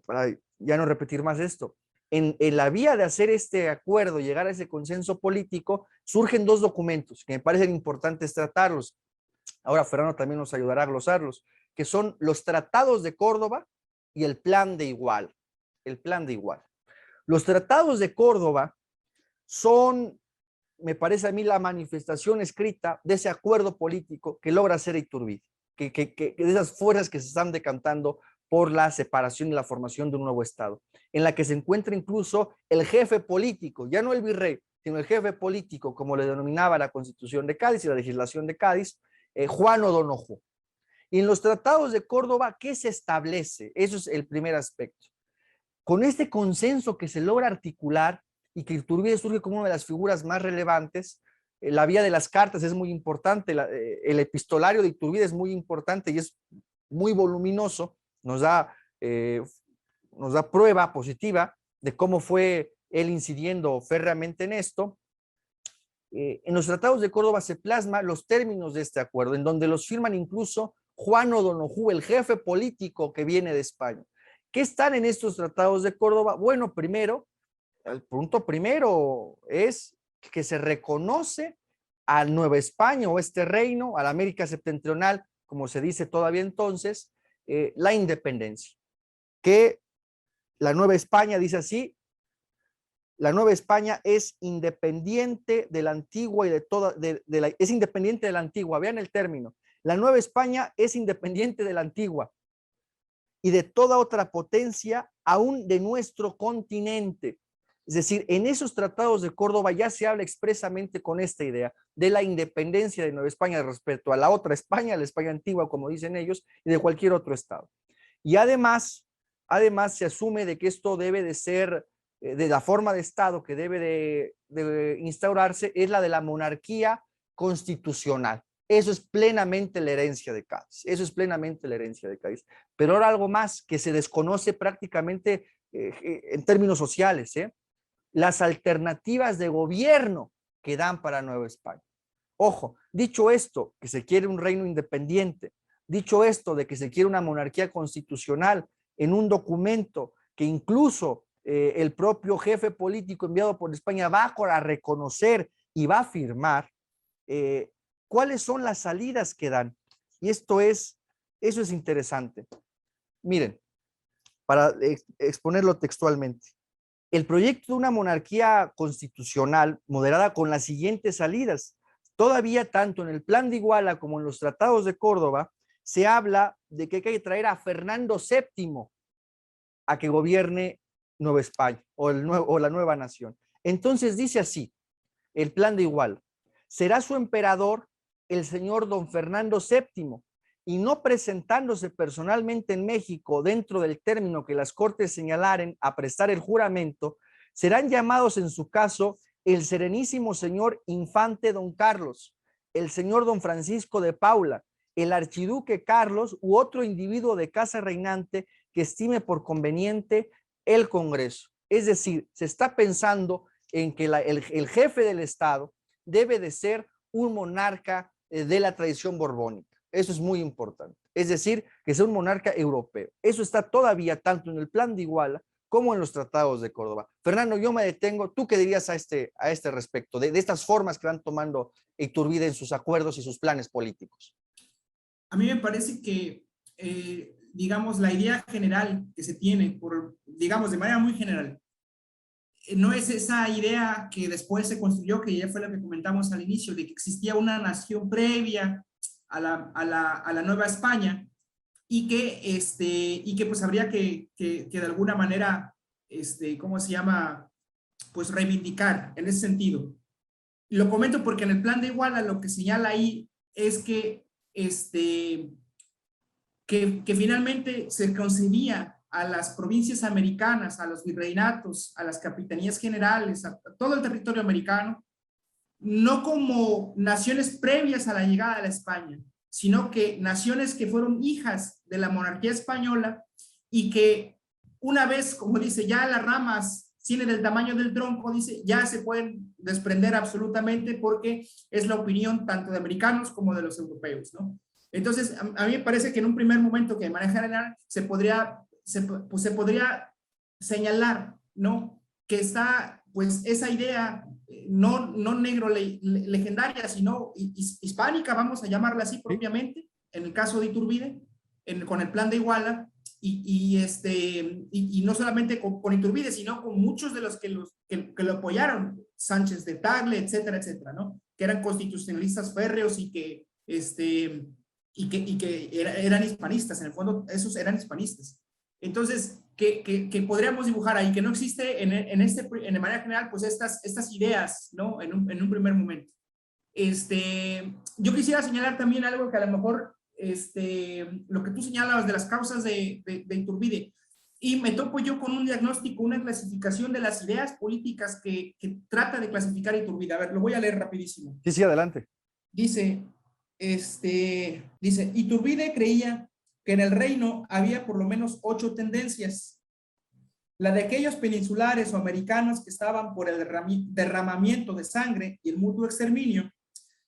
Para ya no repetir más esto, en la vía de hacer este acuerdo, llegar a ese consenso político, surgen dos documentos que me parecen importantes tratarlos. Ahora Fernando también nos ayudará a glosarlos, que son los tratados de Córdoba y el plan de Iguala. El plan de Iguala. Los tratados de Córdoba son, me parece a mí, la manifestación escrita de ese acuerdo político que logra hacer Iturbide, de esas fuerzas que se están decantando por la separación y la formación de un nuevo Estado, en la que se encuentra incluso el jefe político, ya no el virrey, sino el jefe político, como le denominaba la Constitución de Cádiz y la legislación de Cádiz, Juan O'Donojú. Y en los tratados de Córdoba, ¿qué se establece? Eso es el primer aspecto. Con este consenso que se logra articular y que Iturbide surge como una de las figuras más relevantes, la vía de las cartas es muy importante, el epistolario de Iturbide es muy importante y es muy voluminoso, nos da prueba positiva de cómo fue él incidiendo férreamente en esto. En los tratados de Córdoba se plasma los términos de este acuerdo, en donde los firman incluso Juan O'Donojú, el jefe político que viene de España. ¿Qué están en estos tratados de Córdoba? Bueno, primero, el punto primero es que se reconoce a Nueva España o este reino, a la América septentrional, como se dice todavía entonces, la independencia. Que la Nueva España, dice así, la Nueva España es independiente de la antigua y es independiente de la antigua, vean el término. La Nueva España es independiente de la antigua y de toda otra potencia, aún de nuestro continente. Es decir, en esos tratados de Córdoba ya se habla expresamente con esta idea de la independencia de Nueva España respecto a la otra España, la España antigua, como dicen ellos, y de cualquier otro estado. Y además se asume de que esto debe de ser, de la forma de estado que debe de instaurarse, es la de la monarquía constitucional. Eso es plenamente la herencia de Cádiz. Eso es plenamente la herencia de Cádiz. Pero ahora algo más que se desconoce prácticamente en términos sociales, las alternativas de gobierno que dan para Nueva España. Ojo, dicho esto, que se quiere un reino independiente, dicho esto de que se quiere una monarquía constitucional en un documento que incluso el propio jefe político enviado por España va a reconocer y va a firmar, ¿cuáles son las salidas que dan? Y eso es interesante. Miren, para exponerlo textualmente, el proyecto de una monarquía constitucional moderada con las siguientes salidas. Todavía tanto en el plan de Iguala como en los tratados de Córdoba se habla de que hay que traer a Fernando VII a que gobierne Nueva España o la nueva nación. Entonces dice así, el plan de Iguala: será su emperador el señor don Fernando VII, y no presentándose personalmente en México dentro del término que las Cortes señalaren a prestar el juramento, serán llamados en su caso el serenísimo señor infante don Carlos, el señor don Francisco de Paula, el archiduque Carlos u otro individuo de casa reinante que estime por conveniente el Congreso. Es decir, se está pensando en que el jefe del Estado debe de ser un monarca de la tradición borbónica. Eso es muy importante. Es decir, que sea un monarca europeo. Eso está todavía tanto en el Plan de Iguala como en los tratados de Córdoba. Fernando, yo me detengo. ¿Tú qué dirías a este respecto, de estas formas que van tomando Iturbide en sus acuerdos y sus planes políticos? A mí me parece que, digamos, la idea general que se tiene, digamos, de manera muy general, no es esa idea que después se construyó, que ya fue la que comentamos al inicio, de que existía una nación previa a la Nueva España y que pues habría que de alguna manera, ¿cómo se llama? Pues reivindicar en ese sentido. Lo comento porque en el Plan de Iguala lo que señala ahí es que, que finalmente se concedía a las provincias americanas, a los virreinatos, a las capitanías generales, a todo el territorio americano, no como naciones previas a la llegada de la España, sino que naciones que fueron hijas de la monarquía española y que una vez, como dice, ya las ramas tienen el tamaño del tronco, dice, ya se pueden desprender absolutamente porque es la opinión tanto de americanos como de los europeos, ¿no? Entonces, a mí me parece que en un primer momento que de manera general se podría señalar, ¿no? Que está, pues, esa idea no negro legendaria, sino hispánica, vamos a llamarla así propiamente, en el caso de Iturbide, con el Plan de Iguala, y no solamente con Iturbide, sino con muchos de los que lo apoyaron, Sánchez de Tagle, etcétera, etcétera, ¿no? Que eran constitucionalistas férreos y que eran hispanistas, en el fondo esos eran hispanistas. Entonces, que podríamos dibujar ahí, que no existe de manera general, pues estas ideas, ¿no? En un primer momento. Yo quisiera señalar también algo que a lo mejor, lo que tú señalabas de las causas de Iturbide, y me topo yo con un diagnóstico, una clasificación de las ideas políticas que trata de clasificar Iturbide. A ver, lo voy a leer rapidísimo. Sí, adelante. Dice, Iturbide creía que en el reino había por lo menos 8 tendencias. La de aquellos peninsulares o americanos que estaban por el derramamiento de sangre y el mutuo exterminio,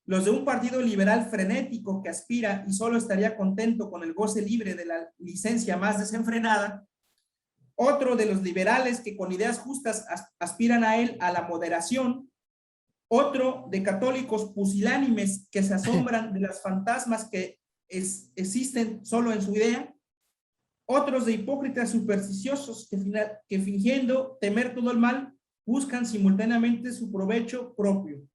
los de un partido liberal frenético que aspira y solo estaría contento con el goce libre de la licencia más desenfrenada, otro de los liberales que con ideas justas aspiran a la moderación, otro de católicos pusilánimes que se asombran de las fantasmas que existen solo en su idea, otros de hipócritas supersticiosos que fingiendo temer todo el mal, buscan simultáneamente su provecho propio.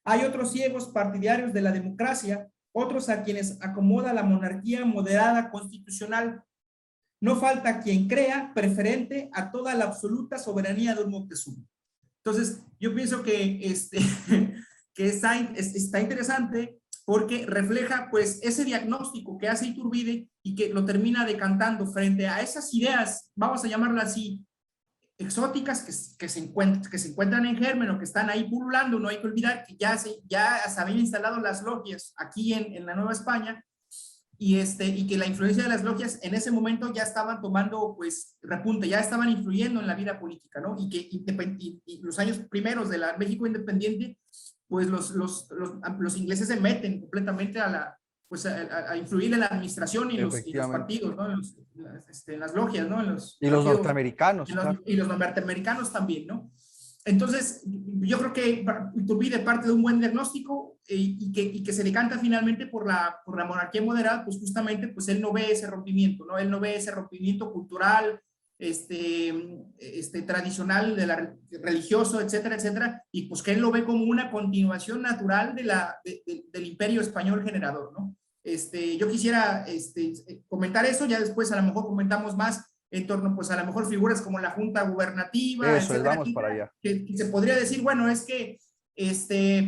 Hay otros ciegos partidarios de la democracia, otros a quienes acomoda la monarquía moderada constitucional. No falta quien crea preferente a toda la absoluta soberanía de un Moctezuma. Entonces, yo pienso que, que está interesante porque refleja pues ese diagnóstico que hace Iturbide y que lo termina decantando frente a esas ideas, vamos a llamarlas así, exóticas que se encuentran en germen o que están ahí pululando. No hay que olvidar que ya se habían instalado las logias aquí en la Nueva España y que la influencia de las logias en ese momento ya estaban tomando pues repunte, ya estaban influyendo en la vida política, ¿no? Y que los años primeros de la México independiente, pues los ingleses se meten completamente a influir en la administración y los partidos, ¿no? En las logias, ¿no? Y los norteamericanos. Y los norteamericanos también, ¿no? Entonces, yo creo que Iturbide parte de un buen diagnóstico y que se decanta finalmente por la monarquía moderada, pues justamente, pues él no ve ese rompimiento, ¿no? Él no ve ese rompimiento cultural, tradicional, religioso, etcétera, etcétera, y pues que él lo ve como una continuación natural del imperio español generador, ¿no? Yo quisiera comentar eso, ya después a lo mejor comentamos más en torno, pues a lo mejor figuras como la Junta Gubernativa, eso, etcétera, vamos para allá. Que se podría decir, bueno, es que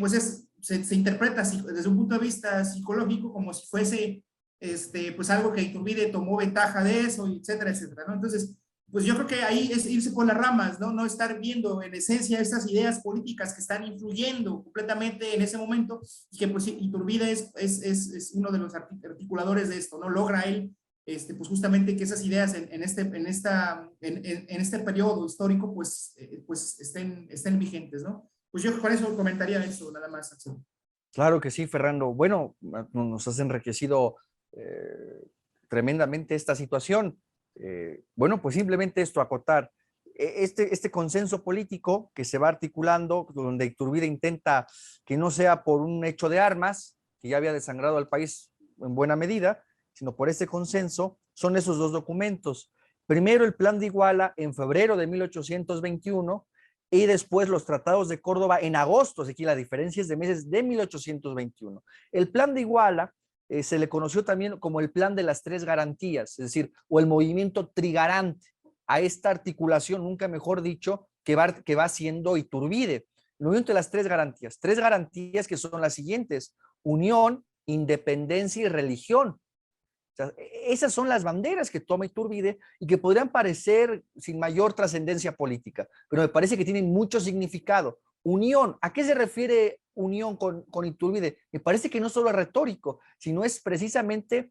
pues se interpreta desde un punto de vista psicológico como si fuese pues algo que Iturbide tomó ventaja de eso, etcétera, etcétera, ¿no? Entonces, pues yo creo que ahí es irse por las ramas, ¿no? No estar viendo en esencia estas ideas políticas que están influyendo completamente en ese momento, y que pues Iturbide es uno de los articuladores de esto, ¿no? Logra él, pues justamente que esas ideas en este periodo histórico, pues estén vigentes, ¿no? Pues yo con eso comentaría eso, nada más, Axel. Claro que sí, Fernando. Bueno, nos has enriquecido tremendamente esta situación. Bueno, pues simplemente esto, acotar. Este consenso político que se va articulando, donde Iturbide intenta que no sea por un hecho de armas, que ya había desangrado al país en buena medida, sino por ese consenso, son esos dos documentos. Primero, el Plan de Iguala en febrero de 1821, y después los tratados de Córdoba en agosto, así que la diferencia es de meses, de 1821. El Plan de Iguala se le conoció también como el Plan de las Tres Garantías, es decir, o el movimiento trigarante, a esta articulación, nunca mejor dicho, que va haciendo Iturbide. El movimiento de las tres garantías que son las siguientes: unión, independencia y religión. O sea, esas son las banderas que toma Iturbide y que podrían parecer sin mayor trascendencia política, pero me parece que tienen mucho significado. Unión, ¿a qué se refiere unión con Iturbide? Me parece que no solo es retórico, sino es precisamente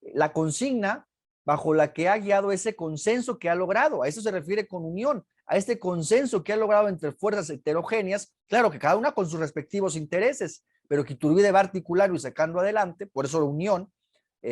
la consigna bajo la que ha guiado ese consenso que ha logrado. A eso se refiere con unión, a este consenso que ha logrado entre fuerzas heterogéneas, claro que cada una con sus respectivos intereses, pero que Iturbide va articulando y sacando adelante, por eso la unión,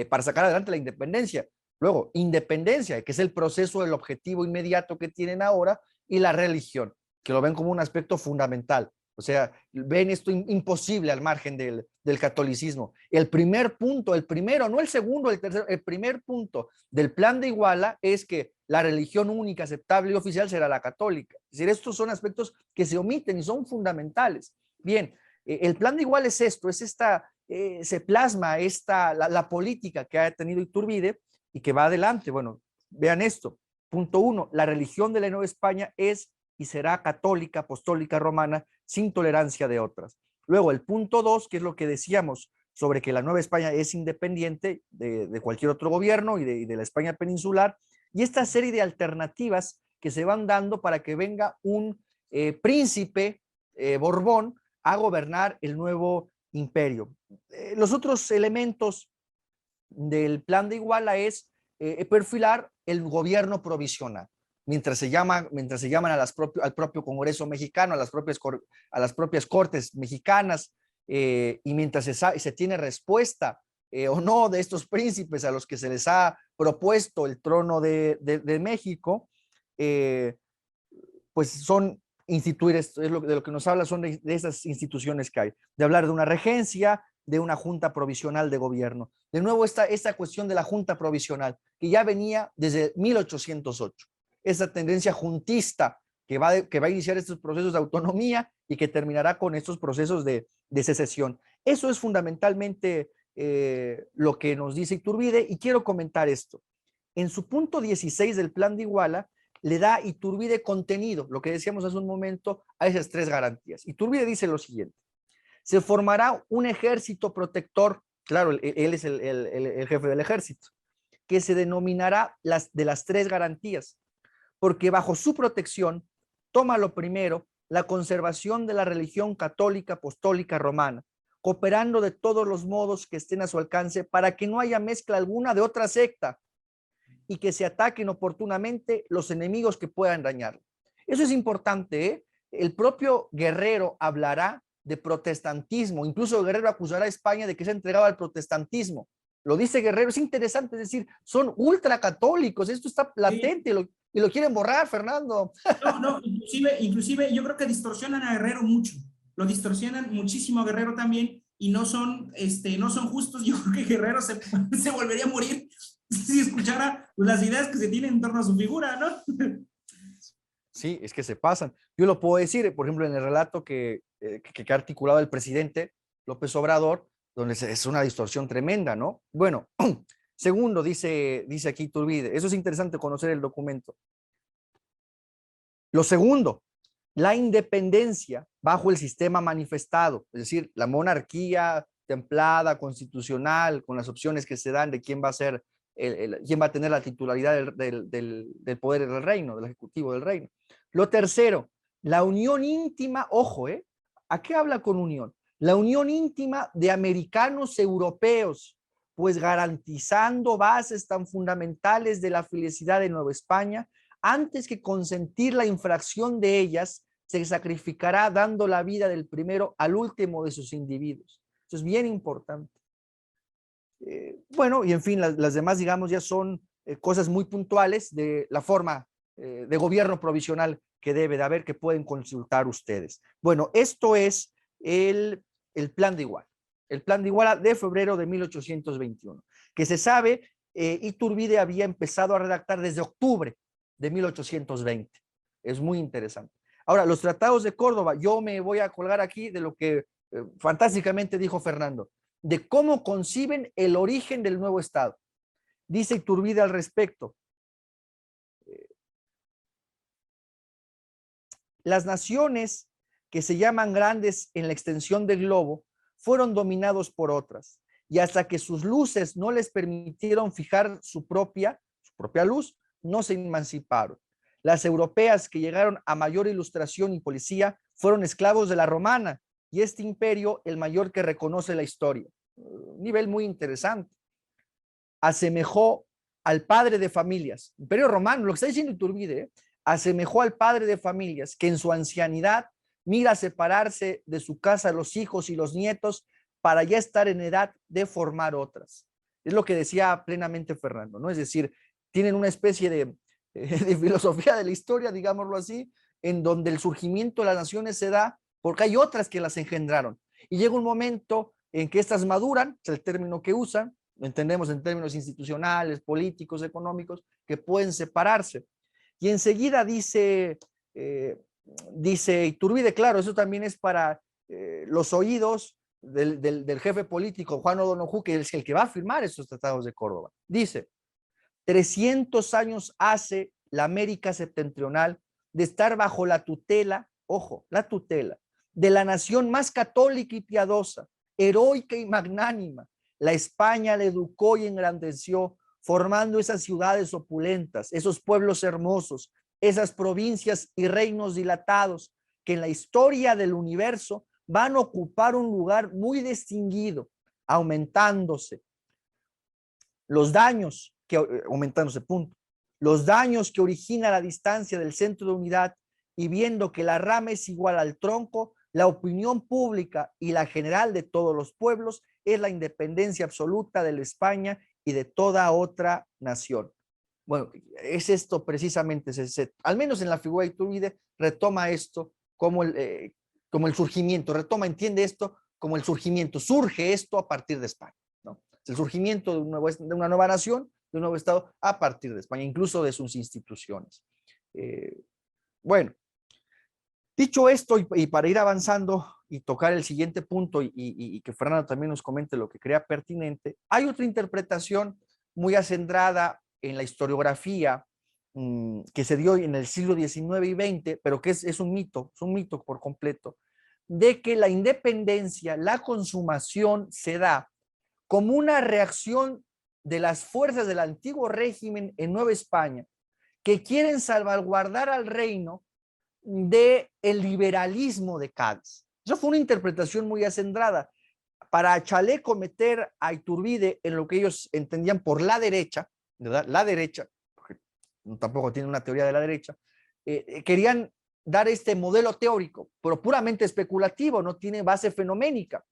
para sacar adelante la independencia. Luego, independencia, que es el proceso, el objetivo inmediato que tienen ahora, y la religión, que lo ven como un aspecto fundamental. O sea, ven esto imposible al margen del catolicismo. El primer punto, el primero, no el segundo, el tercero, el primer punto del Plan de Iguala es que la religión única, aceptable y oficial será la católica. Es decir, estos son aspectos que se omiten y son fundamentales. Bien, el Plan de Iguala es esto, es esta, se plasma la política que ha tenido Iturbide y que va adelante. Bueno, vean esto. Punto uno, la religión de la Nueva España es y será católica, apostólica, romana, sin tolerancia de otras. Luego, el punto dos, que es lo que decíamos sobre que la Nueva España es independiente de cualquier otro gobierno y de la España peninsular, y esta serie de alternativas que se van dando para que venga un príncipe Borbón a gobernar el nuevo imperio. Los otros elementos del Plan de Iguala es perfilar el gobierno provisional. Mientras se llaman al propio Congreso mexicano, a las propias Cortes mexicanas, y mientras se tiene respuesta o no de estos príncipes a los que se les ha propuesto el trono de México, pues son instituir, esto es de lo que nos habla, son de esas instituciones que hay, de hablar de una regencia, de una junta provisional de gobierno. De nuevo, esta cuestión de la junta provisional, que ya venía desde 1808, esa tendencia juntista que va a iniciar estos procesos de autonomía y que terminará con estos procesos de secesión. Eso es fundamentalmente lo que nos dice Iturbide, y quiero comentar esto. En su punto 16 del Plan de Iguala, le da Iturbide contenido, lo que decíamos hace un momento, a esas tres garantías. Iturbide dice lo siguiente: se formará un ejército protector, claro, él es el jefe del ejército, que se denominará de las tres garantías, porque bajo su protección toma lo primero, la conservación de la religión católica, apostólica, romana, cooperando de todos los modos que estén a su alcance para que no haya mezcla alguna de otra secta y que se ataquen oportunamente los enemigos que puedan dañarlo. Eso es importante, ¿eh? El propio Guerrero hablará de protestantismo, incluso Guerrero acusará a España de que se ha entregado al protestantismo. Lo dice Guerrero, es interesante, es decir, son ultracatólicos, esto está latente, sí. Y lo quieren borrar, Fernando. No, inclusive yo creo que distorsionan a Guerrero mucho, lo distorsionan muchísimo a Guerrero también, y no son justos. Yo creo que Guerrero se volvería a morir si escuchara las ideas que se tienen en torno a su figura, ¿no? Sí, es que se pasan. Yo lo puedo decir, por ejemplo, en el relato que ha articulado el presidente López Obrador, donde es una distorsión tremenda, ¿no? Bueno, segundo, dice aquí Iturbide, eso es interesante conocer el documento. Lo segundo, la independencia bajo el sistema manifestado, es decir, la monarquía templada, constitucional, con las opciones que se dan de quién va a ser quién va a tener la titularidad del poder del reino, del ejecutivo del reino. Lo tercero, la unión íntima, ojo, ¿a qué habla con unión? La unión íntima de americanos europeos, pues garantizando bases tan fundamentales de la felicidad de Nueva España, antes que consentir la infracción de ellas, se sacrificará dando la vida del primero al último de sus individuos. Eso es bien importante. Bueno, y en fin, las demás, digamos, ya son cosas muy puntuales de la forma de gobierno provisional que debe de haber, que pueden consultar ustedes. Bueno, esto es el plan de Iguala. El plan de Iguala de febrero de 1821, que se sabe, Iturbide había empezado a redactar desde octubre de 1820. Es muy interesante. Ahora, los tratados de Córdoba, yo me voy a colgar aquí de lo que fantásticamente dijo Fernando, de cómo conciben el origen del nuevo Estado. Dice Iturbide al respecto: las naciones que se llaman grandes en la extensión del globo fueron dominados por otras, y hasta que sus luces no les permitieron fijar su propia luz, no se emanciparon. Las europeas que llegaron a mayor ilustración y policía fueron esclavos de la romana, y este imperio el mayor que reconoce la historia. Un nivel muy interesante. Asemejó al padre de familias, imperio romano, lo que está diciendo Iturbide, asemejó al padre de familias que en su ancianidad mira separarse de su casa los hijos y los nietos para ya estar en edad de formar otras. Es lo que decía plenamente Fernando, ¿no? Es decir, tienen una especie de filosofía de la historia, digámoslo así, en donde el surgimiento de las naciones se da porque hay otras que las engendraron. Y llega un momento en que estas maduran, es el término que usan, lo entendemos en términos institucionales, políticos, económicos, que pueden separarse. Y enseguida dice Iturbide, claro, eso también es para los oídos del jefe político, Juan O'Donoghue, que es el que va a firmar estos tratados de Córdoba. Dice: 300 años hace la América septentrional de estar bajo la tutela, ojo, la tutela, de la nación más católica y piadosa, heroica y magnánima. La España le educó y engrandeció, formando esas ciudades opulentas, esos pueblos hermosos, esas provincias y reinos dilatados, que en la historia del universo van a ocupar un lugar muy distinguido, aumentándose los daños los daños que origina la distancia del centro de unidad, y viendo que la rama es igual al tronco, la opinión pública y la general de todos los pueblos es la independencia absoluta de la España y de toda otra nación. Bueno, es esto precisamente, al menos en la figura de Iturbide, retoma esto como el surgimiento, entiende esto como el surgimiento, surge esto a partir de España, ¿no? El surgimiento de una nueva nación, de un nuevo Estado a partir de España, incluso de sus instituciones. Bueno, dicho esto, y para ir avanzando y tocar el siguiente punto, y que Fernando también nos comente lo que crea pertinente, hay otra interpretación muy acendrada en la historiografía que se dio en el siglo XIX y XX, pero que es un mito por completo, de que la independencia, la consumación se da como una reacción de las fuerzas del antiguo régimen en Nueva España, que quieren salvaguardar al reino del liberalismo de Cádiz. Eso fue una interpretación muy acendrada. Para Chaleco meter a Iturbide en lo que ellos entendían por la derecha, ¿verdad? La derecha, porque tampoco tiene una teoría de la derecha, querían dar este modelo teórico, pero puramente especulativo, no tiene base fenoménica,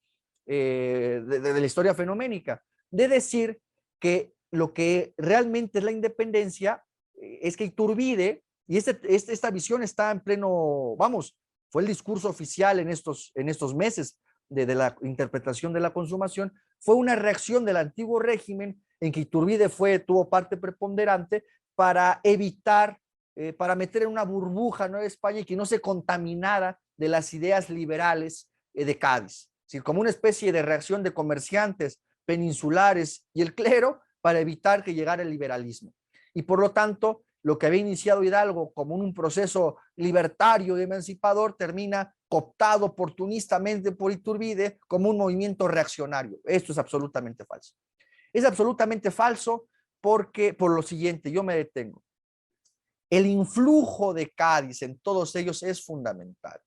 de la historia fenoménica, de decir que lo que realmente es la independencia es que Iturbide, y esta visión está en pleno, vamos, fue el discurso oficial en estos meses de la interpretación de la consumación, fue una reacción del antiguo régimen en que Iturbide tuvo parte preponderante para evitar, para meter en una burbuja Nueva España y que no se contaminara de las ideas liberales de Cádiz. Es decir, como una especie de reacción de comerciantes peninsulares y el clero para evitar que llegara el liberalismo. Y por lo tanto, lo que había iniciado Hidalgo como un proceso libertario y emancipador termina cooptado oportunistamente por Iturbide como un movimiento reaccionario. Esto es absolutamente falso. Es absolutamente falso por lo siguiente, yo me detengo. El influjo de Cádiz en todos ellos es fundamental.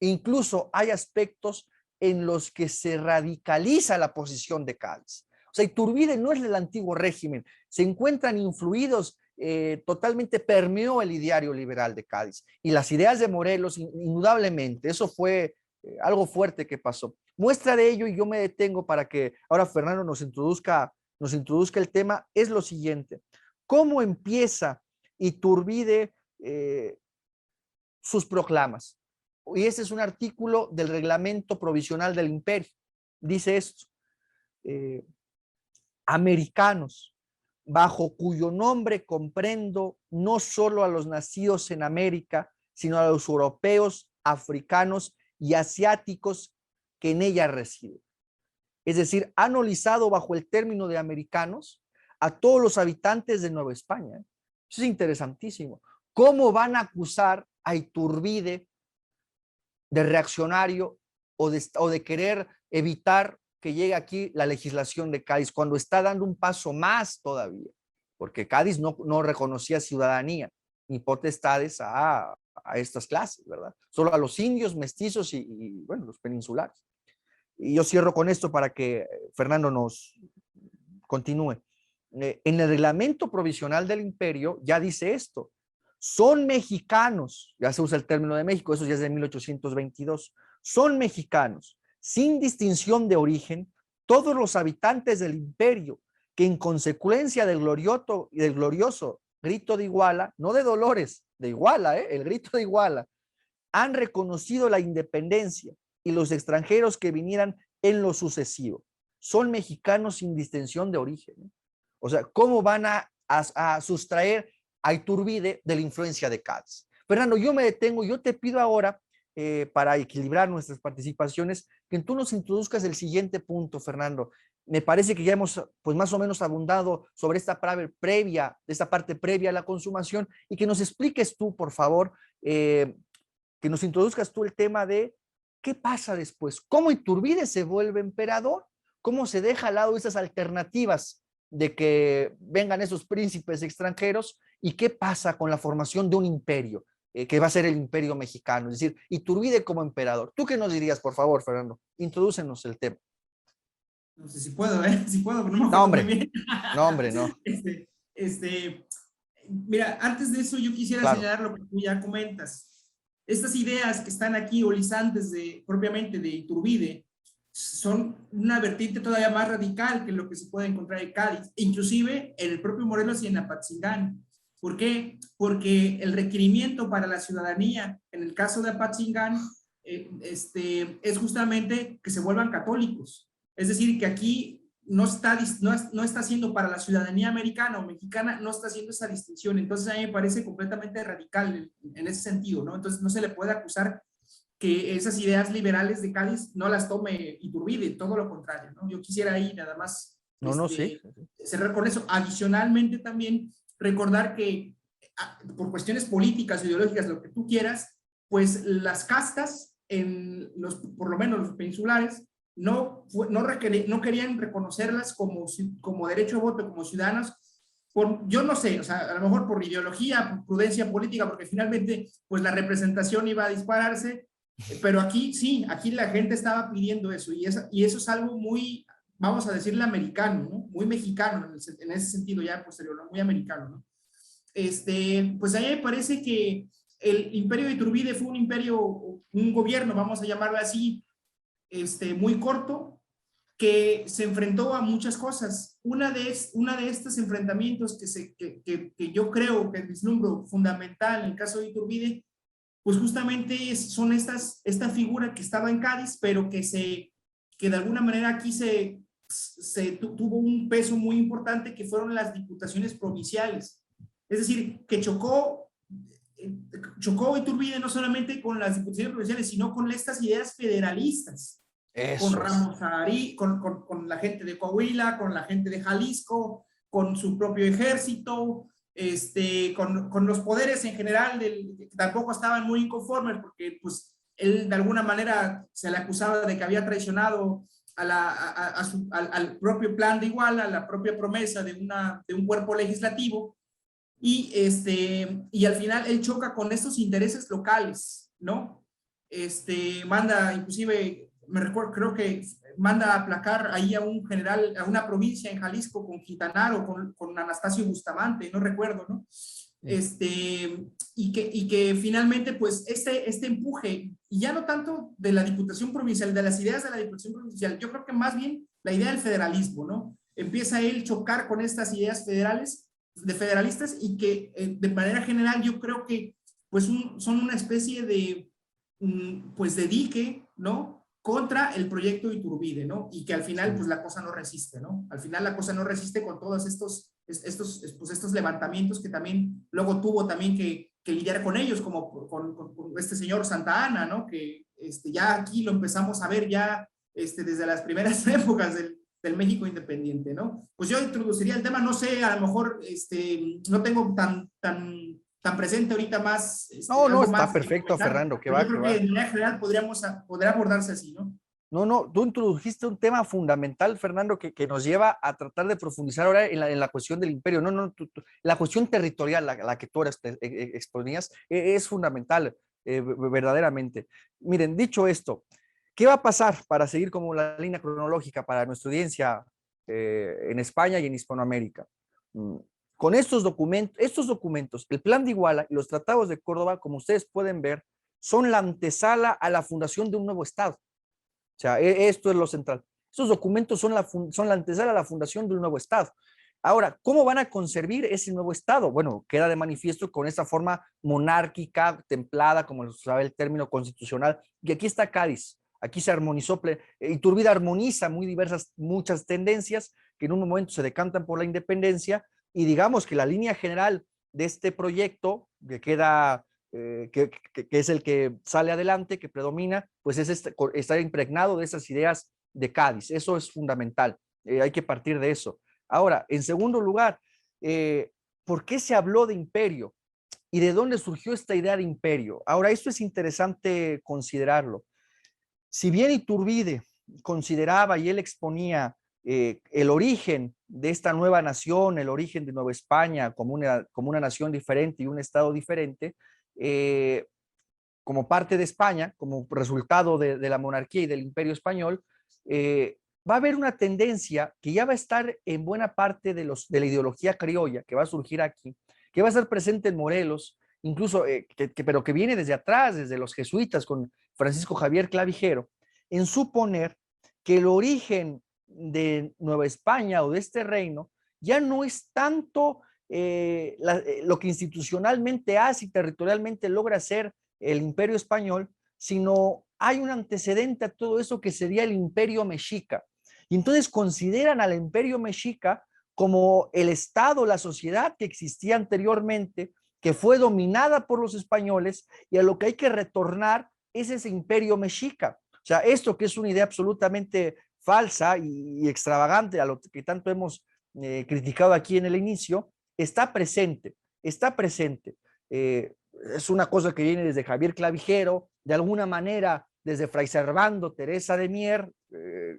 Incluso hay aspectos en los que se radicaliza la posición de Cádiz. O sea, Iturbide no es del antiguo régimen, se encuentran influidos, totalmente permeó el ideario liberal de Cádiz. Y las ideas de Morelos, indudablemente, eso fue algo fuerte que pasó. Muestra de ello, y yo me detengo para que ahora Fernando nos introduzca el tema, es lo siguiente. ¿Cómo empieza Iturbide sus proclamas? Y este es un artículo del reglamento provisional del imperio. Dice esto: americanos, bajo cuyo nombre comprendo no solo a los nacidos en América, sino a los europeos, africanos y asiáticos que en ella residen. Es decir, ha analizado bajo el término de americanos a todos los habitantes de Nueva España. Eso es interesantísimo. ¿Cómo van a acusar a Iturbide de reaccionario o de querer evitar que llegue aquí la legislación de Cádiz, cuando está dando un paso más todavía? Porque Cádiz no reconocía ciudadanía ni potestades a estas clases, ¿verdad? Solo a los indios, mestizos y bueno, los peninsulares. Y yo cierro con esto para que Fernando nos continúe. En el reglamento provisional del imperio ya dice esto: son mexicanos, ya se usa el término de México, eso ya es de 1822, son mexicanos, sin distinción de origen, todos los habitantes del imperio que en consecuencia del glorioso grito de Iguala, no de Dolores, de Iguala, el grito de Iguala, han reconocido la independencia, y los extranjeros que vinieran en lo sucesivo son mexicanos sin distinción de origen. O sea, ¿cómo van a sustraer a Iturbide de la influencia de Cádiz? Fernando, yo me detengo, yo te pido ahora, para equilibrar nuestras participaciones, que tú nos introduzcas el siguiente punto, Fernando. Me parece que ya hemos, pues, más o menos abundado sobre esta parte previa a la consumación, y que nos expliques tú, por favor, que nos introduzcas tú el tema de qué pasa después, cómo Iturbide se vuelve emperador, cómo se deja al lado esas alternativas de que vengan esos príncipes extranjeros, y qué pasa con la formación de un imperio, que va a ser el imperio mexicano, es decir, Iturbide como emperador. ¿Tú qué nos dirías, por favor, Fernando? Introdúcenos el tema. No sé si puedo, si puedo, pero no me No, acuerdo muy hombre, bien. no, hombre, no. Mira, antes de eso yo quisiera Claro. señalar lo que tú ya comentas. Estas ideas que están aquí holizantes propiamente de Iturbide son una vertiente todavía más radical que lo que se puede encontrar en Cádiz, inclusive en el propio Morelos y en Apatzingán. ¿Por qué? Porque el requerimiento para la ciudadanía, en el caso de Apatzingán, es justamente que se vuelvan católicos. Es decir, que aquí no está haciendo para la ciudadanía americana o mexicana, no está haciendo esa distinción. Entonces a mí me parece completamente radical en ese sentido, ¿no? Entonces no se le puede acusar que esas ideas liberales de Cádiz no las tome Iturbide, todo lo contrario, ¿no? Yo quisiera ahí nada más Sí. cerrar con eso. Adicionalmente también recordar que por cuestiones políticas, ideológicas, lo que tú quieras, pues las castas, por lo menos los peninsulares, no querían reconocerlas como derecho a voto, como ciudadanos, yo no sé, o sea, a lo mejor por ideología, por prudencia política, porque finalmente pues la representación iba a dispararse, pero aquí sí, aquí la gente estaba pidiendo eso, y eso es algo muy, vamos a decirle americano, ¿no? Muy mexicano en ese sentido ya posterior, ¿no? Muy americano, ¿no? Pues a mí me parece que el imperio de Iturbide fue un imperio, un gobierno, vamos a llamarlo así, muy corto, que se enfrentó a muchas cosas. Una de estos enfrentamientos que yo creo que vislumbro fundamental en el caso de Iturbide, pues justamente son esta figura que estaba en Cádiz, pero que de alguna manera aquí tuvo un peso muy importante, que fueron las diputaciones provinciales. Es decir, que chocó Iturbide no solamente con las diputaciones provinciales, sino con estas ideas federalistas. Con Ramos Arí, con la gente de Coahuila, con la gente de Jalisco, con su propio ejército, con los poderes en general, que tampoco estaban muy inconformes, porque pues él de alguna manera se le acusaba de que había traicionado al propio plan de Iguala, a la propia promesa de un cuerpo legislativo, y al final él choca con estos intereses locales, ¿no? Manda, inclusive, me recuerdo, creo que manda a aplacar ahí a un general, a una provincia en Jalisco con Quintanar o con Anastasio Bustamante, no recuerdo, ¿no? Y que finalmente, pues, este empuje, y ya no tanto de la Diputación Provincial, de las ideas de la Diputación Provincial, yo creo que más bien la idea del federalismo, ¿no? Empieza él a chocar con estas ideas federalistas y que de manera general yo creo que pues son una especie de, pues, de dique, ¿no? Contra el proyecto Iturbide, ¿no? Y que al final, pues, la cosa no resiste, ¿no? Al final la cosa no resiste con todos estos levantamientos que también luego tuvo también que lidiar con ellos, como con este señor Santa Anna, ¿no? Que ya aquí lo empezamos a ver ya desde las primeras épocas del México independiente, ¿no? Pues yo introduciría el tema, no sé, a lo mejor no tengo tan presente ahorita más, No, algo está más perfecto, Fernando, que pero va, yo que creo que va. de manera general podría abordarse así, ¿no? No, tú introdujiste un tema fundamental, Fernando, que nos lleva a tratar de profundizar ahora en la cuestión del imperio. No, la cuestión territorial, la que tú ahora exponías, es fundamental, verdaderamente. Miren, dicho esto, ¿qué va a pasar para seguir como la línea cronológica para nuestra audiencia en España y en Hispanoamérica? Con estos documentos, el Plan de Iguala y los tratados de Córdoba, como ustedes pueden ver, son la antesala a la fundación de un nuevo Estado. O sea, esto es lo central. Esos documentos son la antesala a la fundación de un nuevo Estado. Ahora, ¿cómo van a conservar ese nuevo Estado? Bueno, queda de manifiesto con esta forma monárquica, templada, como se sabe el término constitucional. Y aquí está Cádiz. Aquí se armonizó, Iturbide armoniza muchas tendencias que en un momento se decantan por la independencia, y digamos que la línea general de este proyecto, que queda que es el que sale adelante, que predomina, pues es estar impregnado de esas ideas de Cádiz. Eso es fundamental. Hay que partir de eso. Ahora, en segundo lugar, ¿por qué se habló de imperio? ¿Y de dónde surgió esta idea de imperio? Ahora, esto es interesante considerarlo. Si bien Iturbide consideraba y él exponía el origen de esta nueva nación, el origen de Nueva España como una nación diferente y un estado diferente, eh, como parte de España, como resultado de la monarquía y del imperio español, va a haber una tendencia que ya va a estar en buena parte de la ideología criolla que va a surgir aquí, que va a estar presente en Morelos, incluso, pero que viene desde atrás, desde los jesuitas con Francisco Javier Clavijero, en suponer que el origen de Nueva España o de este reino ya no es tanto lo que institucionalmente hace y territorialmente logra hacer el imperio español, sino hay un antecedente a todo eso que sería el imperio mexica. Y entonces consideran al imperio mexica como el Estado, la sociedad que existía anteriormente, que fue dominada por los españoles, y a lo que hay que retornar es ese imperio mexica. O sea, esto que es una idea absolutamente falsa y extravagante, a lo que tanto hemos criticado aquí en el inicio, está presente, está presente. Es una cosa que viene desde Javier Clavijero, de alguna manera desde Fray Servando Teresa de Mier,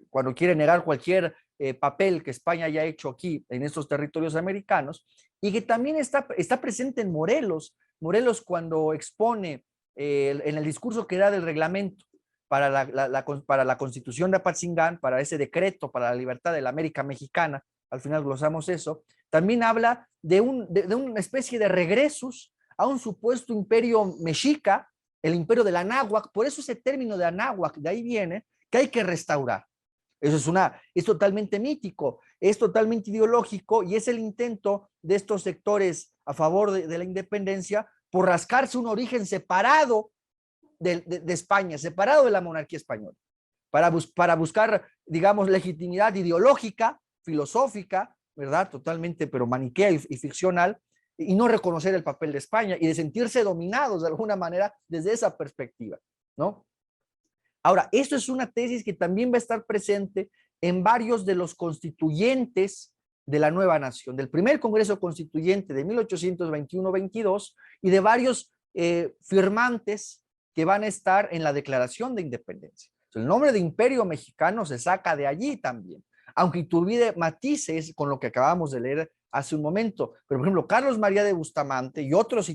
cuando quiere negar cualquier papel que España haya hecho aquí en estos territorios americanos, y que también está presente en Morelos. Morelos cuando expone en el discurso que da del reglamento para la Constitución de Apatzingán, para ese decreto para la libertad de la América Mexicana, al final glosamos eso, también habla de una especie de regresos a un supuesto imperio mexica, el imperio del Anáhuac. Por eso ese término de Anáhuac, de ahí viene, que hay que restaurar. Eso es totalmente mítico, es totalmente ideológico, y es el intento de estos sectores a favor de la independencia por rascarse un origen separado de España, separado de la monarquía española, para buscar, digamos, legitimidad ideológica, filosófica, ¿verdad? Totalmente, pero maniquea y ficcional, y no reconocer el papel de España y de sentirse dominados de alguna manera desde esa perspectiva, ¿no? Ahora, esto es una tesis que también va a estar presente en varios de los constituyentes de la nueva nación, del primer Congreso Constituyente de 1821-22 y de varios firmantes que van a estar en la Declaración de Independencia. El nombre de Imperio Mexicano se saca de allí también, aunque Iturbide matices con lo que acabamos de leer hace un momento. Pero, por ejemplo, Carlos María de Bustamante y otros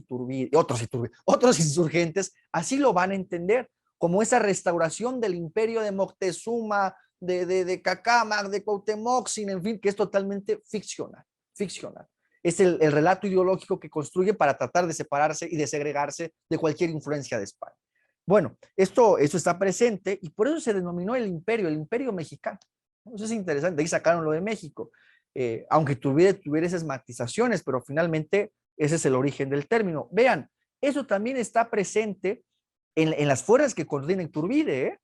insurgentes, así lo van a entender, como esa restauración del imperio de Moctezuma, de Cacamac, de Cuauhtémoc, en fin, que es totalmente ficcional, ficcional. Es el relato ideológico que construye para tratar de separarse y de segregarse de cualquier influencia de España. Bueno, esto está presente y por eso se denominó el imperio mexicano. Eso es interesante, ahí sacaron lo de México. Aunque tuviera esas matizaciones, pero finalmente ese es el origen del término. Vean, eso también está presente en las fuerzas que coordinan Iturbide, ¿eh?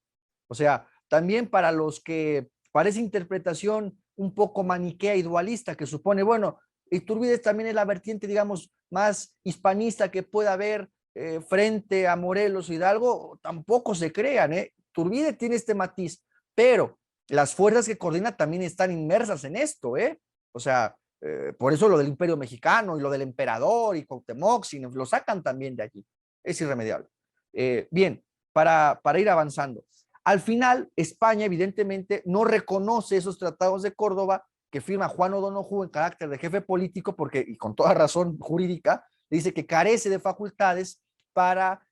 O sea, también para esa interpretación un poco maniquea y dualista que supone, bueno, Iturbide también es la vertiente, digamos, más hispanista que pueda haber frente a Morelos Hidalgo, tampoco se crean, ¿eh? Iturbide tiene este matiz, pero las fuerzas que coordina también están inmersas en esto, ¿eh? O sea, por eso lo del Imperio Mexicano y lo del emperador y Cuauhtémoc, lo sacan también de allí. Es irremediable. Bien, para ir avanzando. Al final, España evidentemente no reconoce esos tratados de Córdoba que firma Juan O'Donoghue en carácter de jefe político, porque, y con toda razón jurídica, dice que carece de facultades para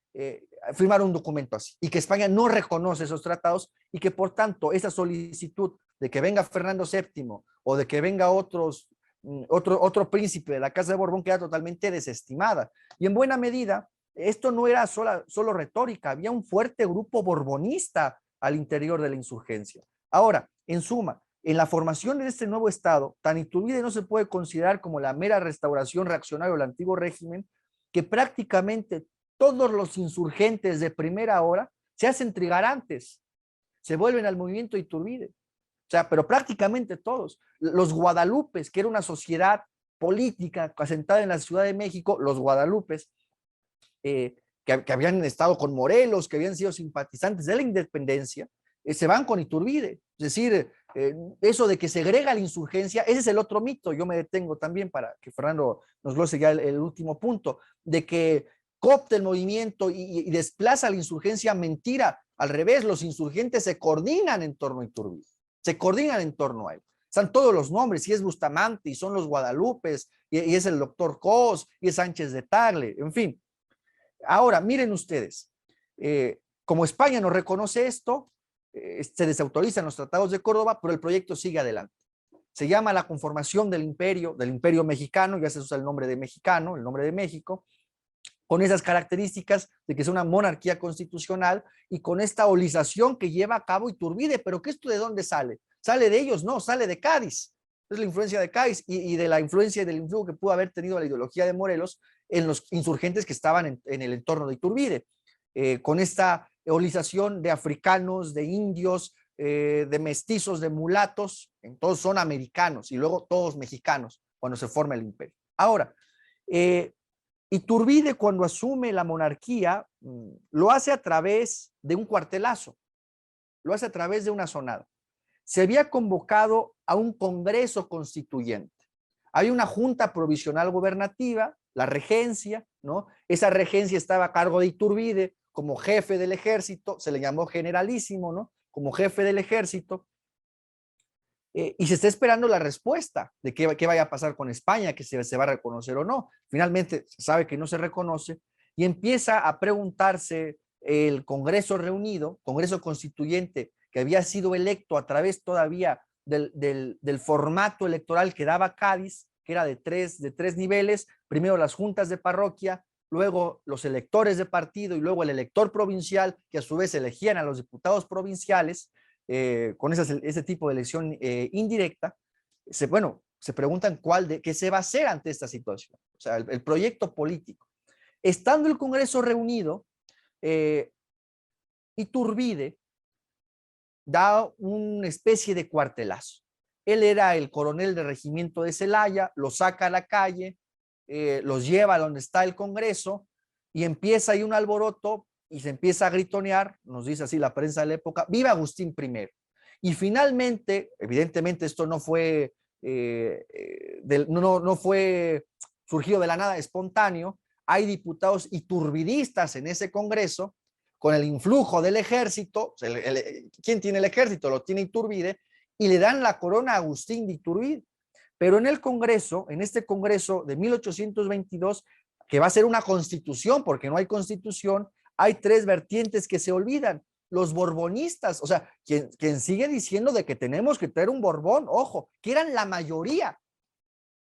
firmar un documento así, y que España no reconoce esos tratados, y que por tanto esa solicitud de que venga Fernando VII o de que venga otro príncipe de la Casa de Borbón queda totalmente desestimada. Y en buena medida, esto no era solo retórica, había un fuerte grupo borbonista al interior de la insurgencia. Ahora, en suma, en la formación de este nuevo Estado, tan Iturbide no se puede considerar como la mera restauración reaccionaria del antiguo régimen, que prácticamente todos los insurgentes de primera hora se hacen trigarantes, se vuelven al movimiento Iturbide. O sea, pero prácticamente todos. Los guadalupes, que era una sociedad política asentada en la Ciudad de México, los guadalupes, que habían estado con Morelos, que habían sido simpatizantes de la independencia, se van con Iturbide. Es decir, eso de que segrega la insurgencia, ese es el otro mito. Yo me detengo también para que Fernando nos glose ya el último punto, de que coopta el movimiento y desplaza la insurgencia. Mentira, al revés, los insurgentes se coordinan en torno a Iturbide, se coordinan en torno a él. Están todos los nombres, y es Bustamante, y son los Guadalupes, y es el doctor Cos, y es Sánchez de Tagle, en fin. Ahora, miren ustedes, como España no reconoce esto, se desautorizan los tratados de Córdoba, pero el proyecto sigue adelante. Se llama la conformación del imperio mexicano, ya se usa el nombre de mexicano, el nombre de México, con esas características de que es una monarquía constitucional y con esta olización que lleva a cabo Iturbide. Pero ¿que esto de dónde sale? ¿Sale de ellos? No, sale de Cádiz. Es la influencia de Cádiz y de la influencia y del influjo que pudo haber tenido la ideología de Morelos en los insurgentes que estaban en el entorno de Iturbide, con esta olización de africanos, de indios, de mestizos, de mulatos, todos son americanos y luego todos mexicanos cuando se forma el imperio. Ahora, Iturbide, cuando asume la monarquía, lo hace a través de un cuartelazo, lo hace a través de una sonada. Se había convocado a un congreso constituyente. Hay una junta provisional gubernativa, la regencia, ¿no? Esa regencia estaba a cargo de Iturbide como jefe del ejército, se le llamó generalísimo, ¿no? Como jefe del ejército. Y se está esperando la respuesta de qué vaya a pasar con España, que se va a reconocer o no. Finalmente se sabe que no se reconoce y empieza a preguntarse el Congreso reunido, Congreso Constituyente, que había sido electo a través todavía del formato electoral que daba Cádiz, que era de tres niveles, primero las juntas de parroquia, luego los electores de partido y luego el elector provincial, que a su vez elegían a los diputados provinciales. Con ese tipo de elección indirecta, se preguntan qué se va a hacer ante esta situación, o sea, el proyecto político. Estando el Congreso reunido, Iturbide da una especie de cuartelazo. Él era el coronel del regimiento de Celaya, lo saca a la calle, los lleva a donde está el Congreso y empieza ahí un alboroto y se empieza a gritonear, nos dice así la prensa de la época, ¡viva Agustín I! Y finalmente, evidentemente esto no fue, no fue surgido de la nada, espontáneo, hay diputados iturbidistas en ese Congreso, con el influjo del ejército. ¿Quién tiene el ejército? Lo tiene Iturbide, y le dan la corona a Agustín de Iturbide. Pero en el Congreso, en este Congreso de 1822, que va a ser una constitución, porque no hay constitución, hay tres vertientes que se olvidan. Los borbonistas, o sea, quien sigue diciendo de que tenemos que tener un Borbón, ojo, que eran la mayoría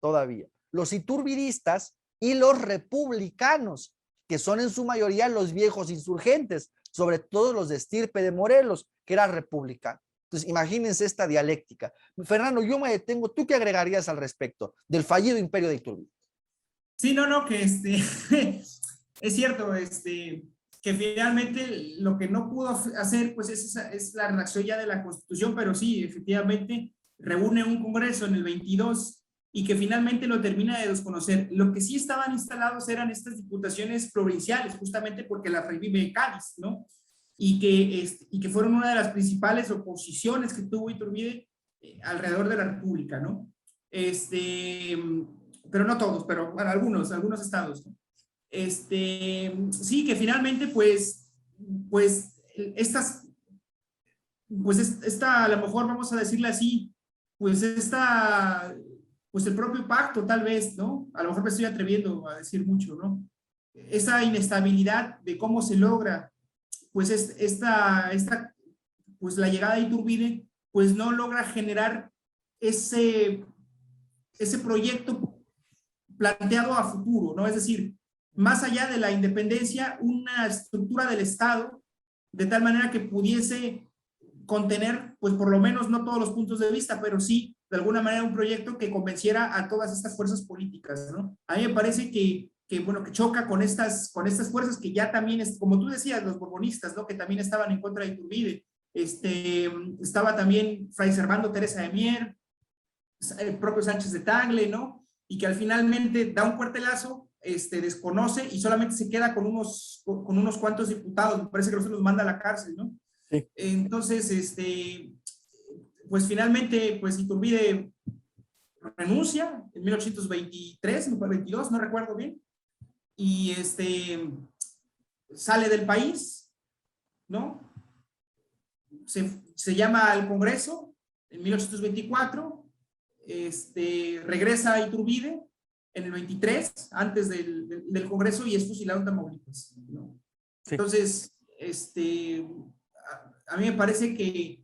todavía. Los iturbidistas y los republicanos, que son en su mayoría los viejos insurgentes, sobre todo los de estirpe de Morelos, que era republicano. Entonces, imagínense esta dialéctica. Fernando, yo me detengo. ¿Tú qué agregarías al respecto del fallido imperio de Iturbide? Sí, no, que es cierto, que finalmente lo que no pudo hacer, pues es la redacción ya de la Constitución, pero sí, efectivamente, reúne un Congreso en el 22 y que finalmente lo termina de desconocer. Lo que sí estaban instalados eran estas diputaciones provinciales, justamente porque las revive Cádiz, ¿no? Y que fueron una de las principales oposiciones que tuvo Iturbide alrededor de la República, ¿no? Pero no todos, pero bueno, algunos estados, ¿no? Sí, que finalmente, pues, esta, a lo mejor vamos a decirle así, pues pues el propio pacto tal vez, ¿no? A lo mejor me estoy atreviendo a decir mucho, ¿no? Esa inestabilidad de cómo se logra, pues pues la llegada de Iturbide, pues no logra generar ese proyecto planteado a futuro, ¿no? Es decir, más allá de la independencia, una estructura del Estado de tal manera que pudiese contener, pues por lo menos no todos los puntos de vista, pero sí, de alguna manera, un proyecto que convenciera a todas estas fuerzas políticas, ¿no? A mí me parece bueno, que choca con estas fuerzas que ya también, como tú decías, los borbonistas, ¿no? Que también estaban en contra de Iturbide. Estaba también Fray Servando Teresa de Mier, el propio Sánchez de Tagle, ¿no? Y que al finalmente da un cuartelazo, desconoce y solamente se queda con unos cuantos diputados, me parece que los manda a la cárcel, ¿no? Sí. Entonces, pues finalmente, pues Iturbide renuncia en 1823, 22, no recuerdo bien, y sale del país, ¿no? Se llama al Congreso en 1824, regresa a Iturbide en el 23, antes del Congreso, y es fusilado en Tamaulipas, ¿no? Sí. Entonces, a mí me parece que,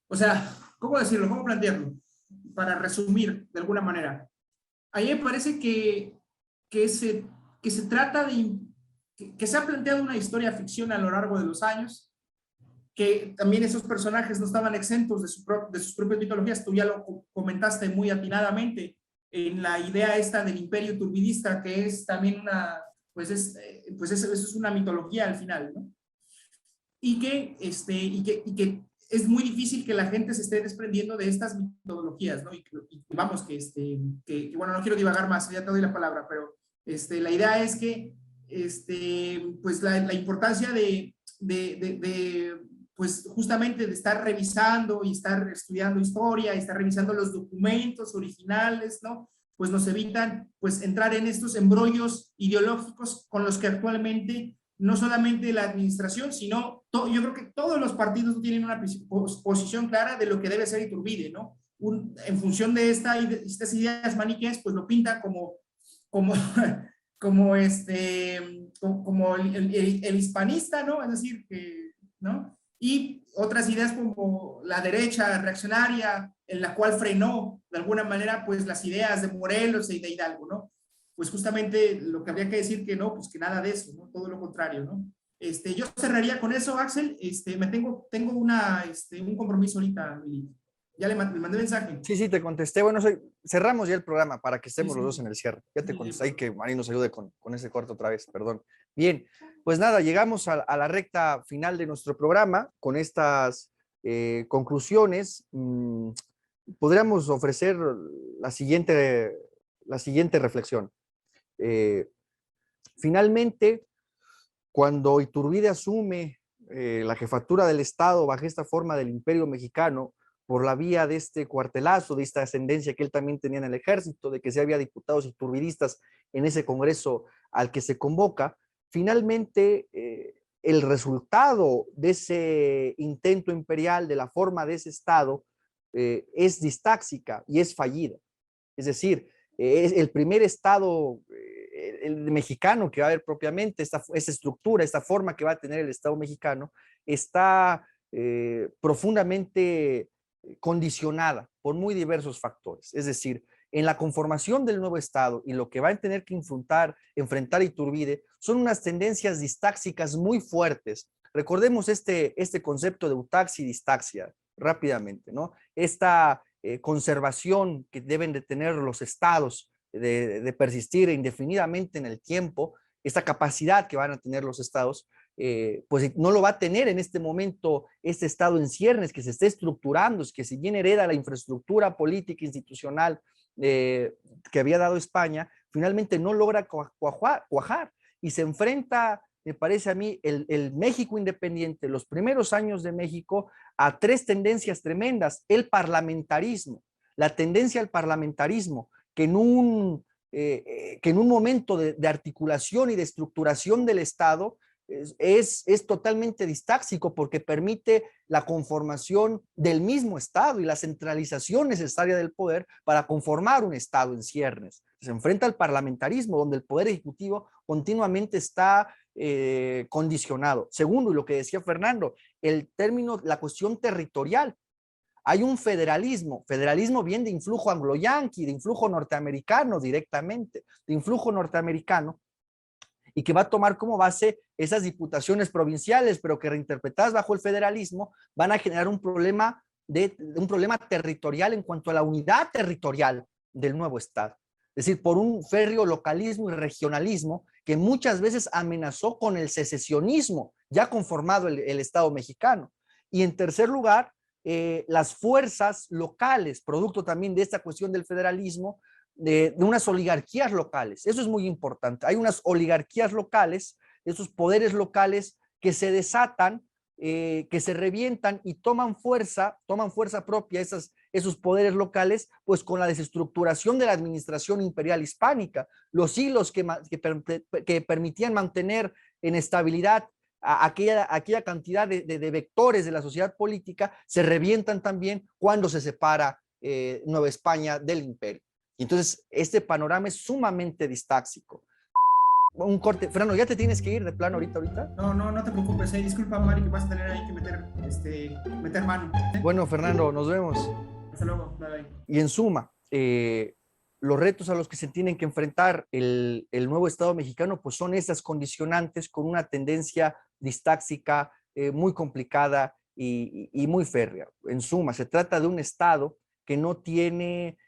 o sea, ¿cómo decirlo? ¿Cómo plantearlo? Para resumir de alguna manera. A mí me parece que se trata que se ha planteado una historia ficción a lo largo de los años, que también esos personajes no estaban exentos de sus propias mitologías. Tú ya lo comentaste muy atinadamente en la idea esta del imperio turbidista, que es también eso es una mitología al final, ¿no? Y que es muy difícil que la gente se esté desprendiendo de estas metodologías, ¿no? Y vamos, bueno, no quiero divagar más, ya te doy la palabra, pero la idea es que, pues la importancia pues justamente de estar revisando y estar estudiando historia y estar revisando los documentos originales, ¿no? Pues nos evitan, pues, entrar en estos embrollos ideológicos con los que actualmente no solamente la administración, sino yo creo que todos los partidos no tienen una posición clara de lo que debe ser Iturbide, ¿no? En función de estas ideas maniqueas, pues lo pinta como como el hispanista, ¿no? Es decir, ¿no? Y otras ideas como la derecha reaccionaria, en la cual frenó de alguna manera, pues, las ideas de Morelos y de Hidalgo, ¿no? Pues justamente lo que habría que decir que no, pues que nada de eso, ¿no? Todo lo contrario, ¿no? Yo cerraría con eso, Axel. Tengo un compromiso ahorita, Lili. Ya le mandé mensaje. Sí, te contesté. Bueno, cerramos ya el programa para que estemos Sí, los dos en el cierre. Ya te sí, contesté ahí, que Mari nos ayude con ese corte otra vez, perdón. Bien, pues nada, llegamos a la recta final de nuestro programa con estas conclusiones. Podríamos ofrecer la siguiente reflexión. Finalmente, cuando Iturbide asume la jefatura del Estado bajo esta forma del Imperio Mexicano, por la vía de este cuartelazo, de esta ascendencia que él también tenía en el ejército, de que se había diputados iturbidistas en ese Congreso al que se convoca, finalmente el resultado de ese intento imperial, de la forma de ese Estado, es distáxica y es fallida. Es decir, es el primer Estado el mexicano que va a haber propiamente, esta estructura, esta forma que va a tener el Estado mexicano, está profundamente condicionada por muy diversos factores. Es decir, en la conformación del nuevo Estado y lo que va a tener que enfrentar Iturbide son unas tendencias distáxicas muy fuertes. Recordemos este concepto de eutaxia y distaxia rápidamente, ¿no? Esta conservación que deben de tener los estados de persistir indefinidamente en el tiempo, esta capacidad que van a tener los estados, pues no lo va a tener en este momento este estado en ciernes que se está estructurando, es que si bien hereda la infraestructura política institucional que había dado España, finalmente no logra cuajar y se enfrenta, me parece a mí, el México independiente, los primeros años de México, a tres tendencias tremendas. El parlamentarismo, la tendencia al parlamentarismo, que en un momento de articulación y de estructuración del Estado es totalmente distáxico porque permite la conformación del mismo Estado y la centralización necesaria del poder para conformar un Estado en ciernes. Se enfrenta al parlamentarismo, donde el poder ejecutivo continuamente está condicionado. Segundo, y lo que decía Fernando, la cuestión territorial. Hay un federalismo bien de influjo anglo-yanqui, de influjo norteamericano directamente, de influjo norteamericano, y que va a tomar como base esas diputaciones provinciales, pero que reinterpretadas bajo el federalismo van a generar un problema territorial en cuanto a la unidad territorial del nuevo Estado. Es decir, por un férreo localismo y regionalismo que muchas veces amenazó con el secesionismo ya conformado el Estado mexicano. Y en tercer lugar, las fuerzas locales, producto también de esta cuestión del federalismo, de unas oligarquías locales. Eso es muy importante. Hay unas oligarquías locales, esos poderes locales que se desatan, que se revientan y toman fuerza propia esos poderes locales, pues con la desestructuración de la administración imperial hispánica, los hilos que permitían mantener en estabilidad aquella cantidad de vectores de la sociedad política se revientan también cuando se separa Nueva España del imperio. Y entonces este panorama es sumamente distáxico. Un corte. Fernando, ¿ya te tienes que ir de plano ahorita? No te preocupes, disculpa, Mari, que vas a tener ahí que meter mano. Bueno, Fernando, nos vemos. Hasta luego, bye. Y en suma, los retos a los que se tienen que enfrentar el nuevo Estado mexicano, pues son esas condicionantes con una tendencia distáxica muy complicada y muy férrea. En suma, se trata de un Estado que no tiene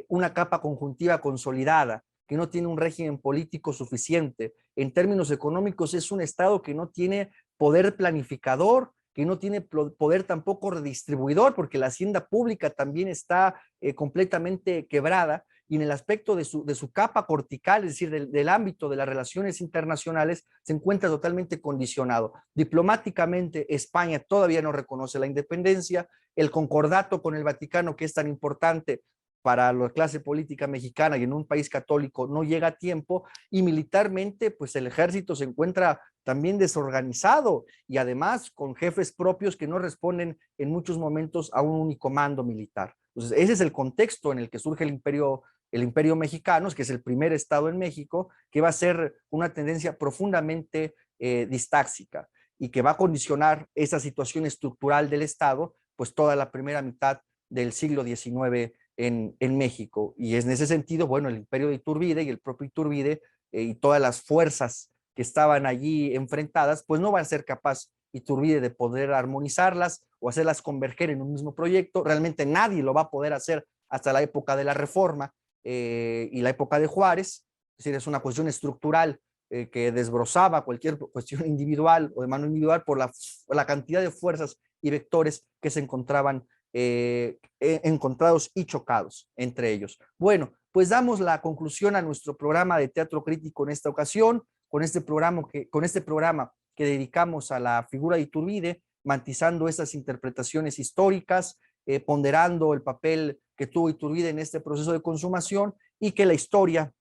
una capa conjuntiva consolidada, que no tiene un régimen político suficiente. En términos económicos, es un Estado que no tiene poder planificador, que no tiene poder tampoco redistribuidor, porque la hacienda pública también está completamente quebrada, y en el aspecto de su capa cortical, es decir, del ámbito de las relaciones internacionales, se encuentra totalmente condicionado. Diplomáticamente, España todavía no reconoce la independencia, el concordato con el Vaticano, que es tan importante para la clase política mexicana y en un país católico, no llega a tiempo, y militarmente pues el ejército se encuentra también desorganizado y además con jefes propios que no responden en muchos momentos a un único mando militar. Entonces ese es el contexto en el que surge el imperio mexicano, que es el primer estado en México, que va a ser una tendencia profundamente distáxica y que va a condicionar esa situación estructural del estado pues toda la primera mitad del siglo XIX en México. Y es en ese sentido, bueno, el imperio de Iturbide y el propio Iturbide y todas las fuerzas que estaban allí enfrentadas, pues no va a ser capaz Iturbide de poder armonizarlas o hacerlas converger en un mismo proyecto. Realmente nadie lo va a poder hacer hasta la época de la Reforma y la época de Juárez. Es decir, es una cuestión estructural que desbrozaba cualquier cuestión individual o de mano individual por la cantidad de fuerzas y vectores que se encontraban encontrados y chocados entre ellos. Bueno, pues damos la conclusión a nuestro programa de teatro crítico en esta ocasión, con este programa que dedicamos a la figura de Iturbide, matizando esas interpretaciones históricas, ponderando el papel que tuvo Iturbide en este proceso de consumación y que la historia,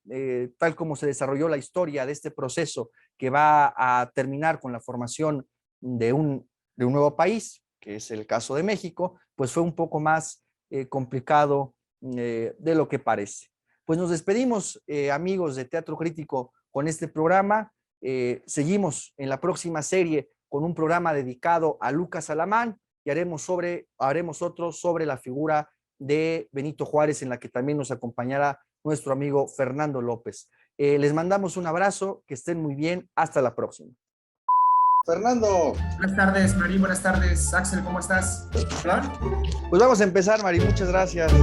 tal como se desarrolló la historia de este proceso que va a terminar con la formación de un nuevo país, que es el caso de México, pues fue un poco más complicado de lo que parece. Pues nos despedimos, amigos de Teatro Crítico, con este programa. Seguimos en la próxima serie con un programa dedicado a Lucas Alamán y haremos otro sobre la figura de Benito Juárez, en la que también nos acompañará nuestro amigo Fernando López. Les mandamos un abrazo, que estén muy bien, hasta la próxima. Fernando. Buenas tardes, Mari, buenas tardes, Axel, ¿cómo estás? Pues vamos a empezar, Mari, muchas gracias.